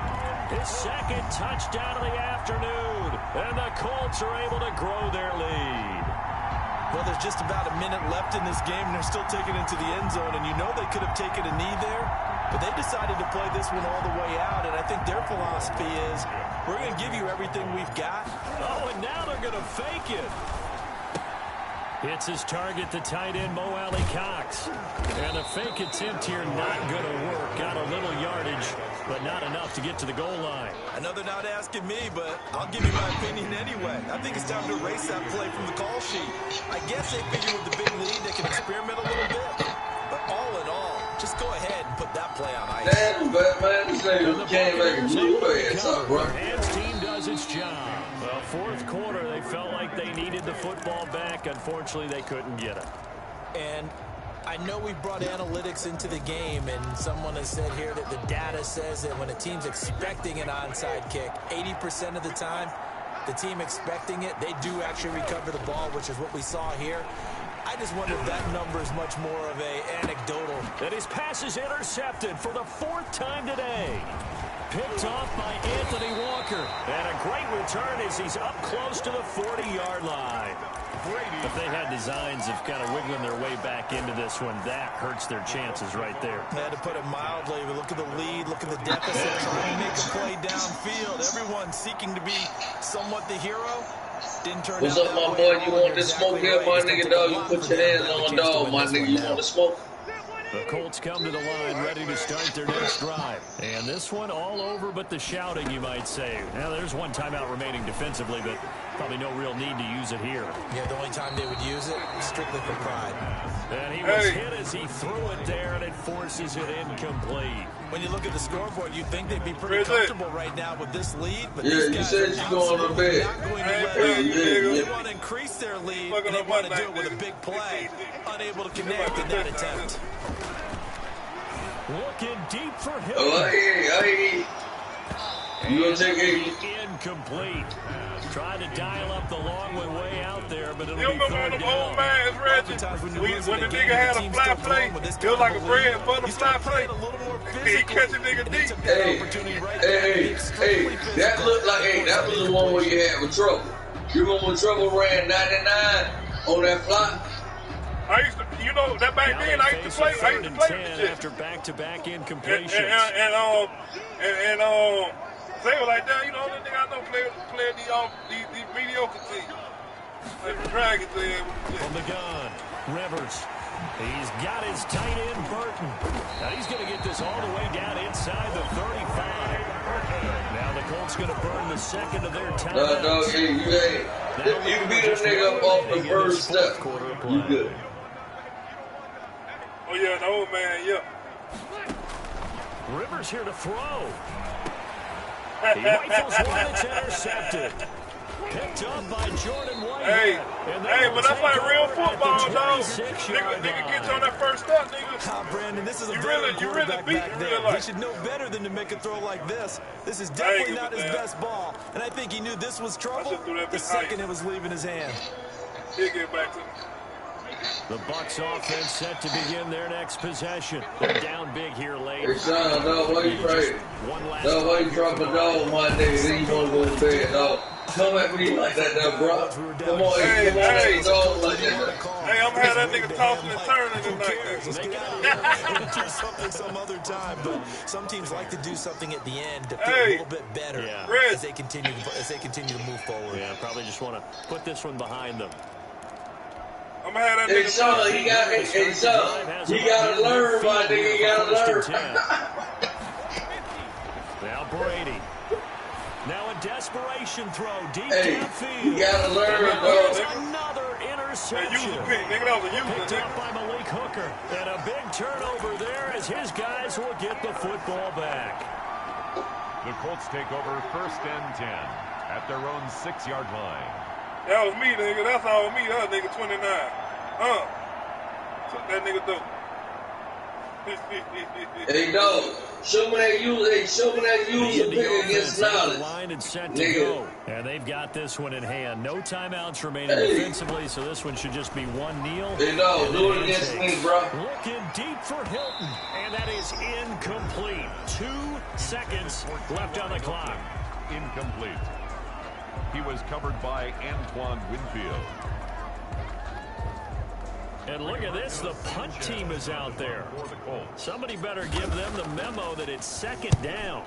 his 2nd touchdown of the afternoon. And the Colts are able to grow their lead.
Well, there's just about a minute left in this game, and they're still taking it to the end zone. And you know they could have taken a knee there, but they decided to play this one all the way out. And I think their philosophy is, we're going to give you everything we've got.
Oh, and now they're going to fake it. Hits his target, the tight end, Mo Alley Cox. And the fake attempt here not going to work. Got a little yardage, but not enough to get to the goal line.
I know they're not asking me, but I'll give you my opinion anyway. I think it's time to erase that play from the call sheet. I guess they figure with the big lead they can experiment a little bit. But all in all, just go ahead and put that play on ice.
Damn, man, this nigga came back and blew away or something, bro.
Hands team does its job. Well, 4th quarter, they felt like they needed the football back. Unfortunately, they couldn't get it.
And I know we brought analytics into the game, and someone has said here that the data says that when a team's expecting an onside kick, 80% of the time, the team expecting it, they do actually recover the ball, which is what we saw here. I just wonder if that number is much more of a anecdotal.
And his pass is intercepted for the 4th time today. Picked off by Anthony Walker. And a great return as he's up close to the 40-yard line. If they had designs of kind of wiggling their way back into this one, that hurts their chances right there.
I had to put it mildly, but look at the lead, look at the deficit, trying to make a play downfield. Everyone seeking to be somewhat the hero. Didn't turn
What's
out
up,
that
my
way.
boy? You want this smoke here, my nigga, dog? You put your hands on, dog, my nigga. You want the smoke?
The Colts come to the line ready to start their next drive. And this one all over but the shouting, you might say. Now, there's one timeout remaining defensively, but probably no real need to use it here.
Yeah, the only time they would use it, strictly for pride.
And he was hit as he threw it there, and it forces it incomplete.
When you look at the scoreboard, you'd think they'd be pretty comfortable right now with this lead. But
Yeah, you said you going to bed.
not going to let up. They want to increase their lead, and they want to do it with a big play. Unable to connect in that attempt.
Looking deep for him.
Oh, hey. You gonna take it?
Incomplete. Trying to dial up the long way out there, but it'll
You
be
remember
third
them
down.
old man's Reggie? When the nigga had a fly play, it was like a bread and butter fly play. He catch a nigga deep.
Hey, that looked like, that was the one where you had with Trouble. You remember when Trouble ran 99 on that fly?
I used to, you know, that back then I used to play with the shit.
After back-to-back incompletions.
And they were like, damn, you know, the nigga I know play these mediocre teams. Like the Dragons there.
From the gun, Rivers. He's got his tight end, Burton. Now he's going to get this all the way down inside the 35. Now the Colts going to burn the second of their timeouts.
No, you can beat a nigga up off the first step. You good.
Oh, yeah, the old man, yeah.
Rivers here to throw. He rifles one, it's intercepted. Picked up by Jordan White.
Hey, but that's like real football, dog. Nigga gets on that first step, nigga.
Brandon, this is a
you
very
really beat
back
in
there.
real life.
He should know better than to make a throw like this. This is definitely not his best ball. And I think he knew this was trouble the second it was leaving his hand.
He'll get back to him.
The Bucs offense set to begin their next possession. They're down big here late.
Hey, Sean, dog, why you afraid? Dog, why you drop a dog, my nigga, then you want to go to bed, dog? Come at me like that, now, bro. Come on, hey, dog, like that.
Hey, I'm gonna have that nigga tossing and turning tonight.
Let's get out of here. We'll do something some other time, but some teams like to do something at the end to feel a little bit better as they continue to move forward.
Yeah, probably just want to put this one behind them.
I'm gonna have that
Hey,
nigga.
Sean, you gotta learn, my nigga, you gotta learn.
Now Brady. Now a desperation throw deep
Hey,
downfield.
you gotta learn, dog.
Another
interception.
User pick, nigga. That was a user,
Picked
nigga.
up by Malik Hooker. And a big turnover there as his guys will get the football back.
The Colts take over 1st and 10 at their own 6-yard line.
That was me, nigga. That's all me. That nigga 29. Took that nigga dope.
Hey, dog. Show me that user pick against knowledge.
Line and set to
Nigga.
go. And they've got this one in hand. No timeouts remaining defensively, so this one should just be one kneel.
Hey, dog. Do it against me, bro.
Looking deep for Hilton, and that is incomplete. 2 seconds left on the clock.
Incomplete. He was covered by Antoine Winfield.
And look at this, the punt team is out there.
For the Colts.
Somebody better give them the memo that it's 2nd down.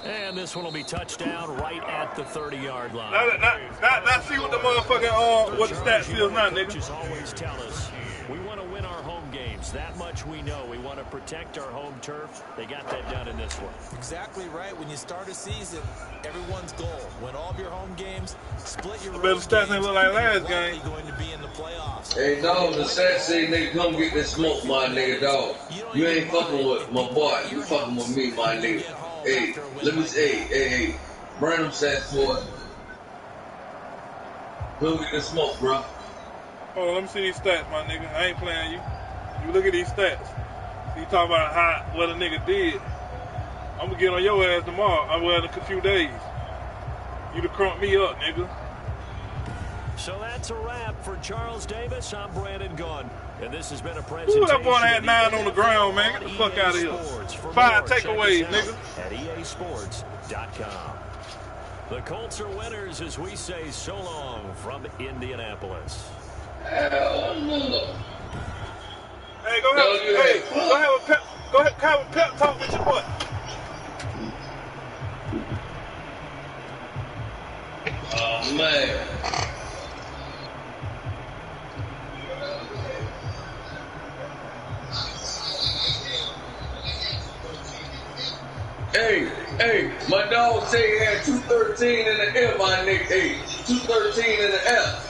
And this one will be touchdown right at the 30-yard line.
Now see what the motherfucking, what the stats is now, nigga.
Coaches always tell us we want to win our home games. That much we know. We want to protect our home turf. They got that done in this one.
Exactly right. When you start a season, everyone's goal. Win all of your home games, split your
Better stats ain't look like last game.
going to be in the playoffs.
Hey, dog, the stats say, nigga, come get this smoke, my nigga, dog. You ain't fucking with my boy. You fucking with me, my nigga. Hey, let me say, hey, burn them stats for it. Come get the smoke, bro.
Hold on, let me see these stats, my nigga. I ain't playing you. You look at these stats. You talking about what a nigga did. I'm gonna get on your ass tomorrow. I'm in a few days. You to crump me up, nigga.
So that's a wrap for Charles Davis. I'm Brandon Gunn. And this has been a presentation.
Ooh, that boy had 9 on the ground, man. Get the fuck out of here. 5 takeaways, nigga.
At EASports.com. The Colts are winners as we say so long from Indianapolis.
Hell no.
Hey, go have a pep talk with your boy.
Oh, man. Hey, my dog say he had 213 in the F, my nigga. Hey, 213 in the F.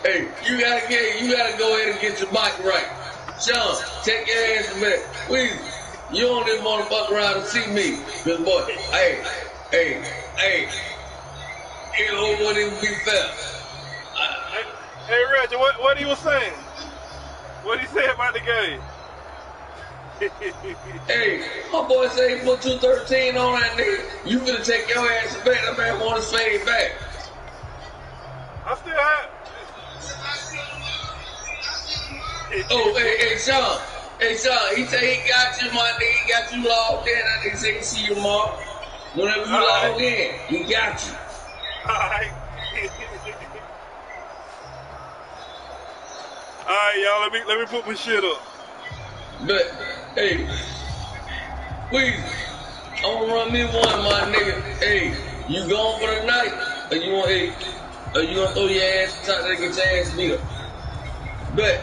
Hey, you gotta go ahead and get your mic right. Sean, take your hands a minute. Please, you don't even want to fuck around and see me. Cause boy, hey, it wouldn't even be fair.
Hey, Reggie, what he was saying? What he said about the game?
Hey, my boy say he put 213 on that nigga. You finna take your ass back. That man want to say it back.
I still have.
Oh, hey, Sean. Hey, Sean, he say he got you, my nigga. He got you logged in. I nigga say he see you tomorrow. Whenever you log in, he got you.
Alright. Alright, y'all, let me put my shit up.
But, hey, please, I want to run me one, my nigga. Hey, you going for the night? Or you want, hey, or you gonna throw your ass out there and get your ass beat up? But,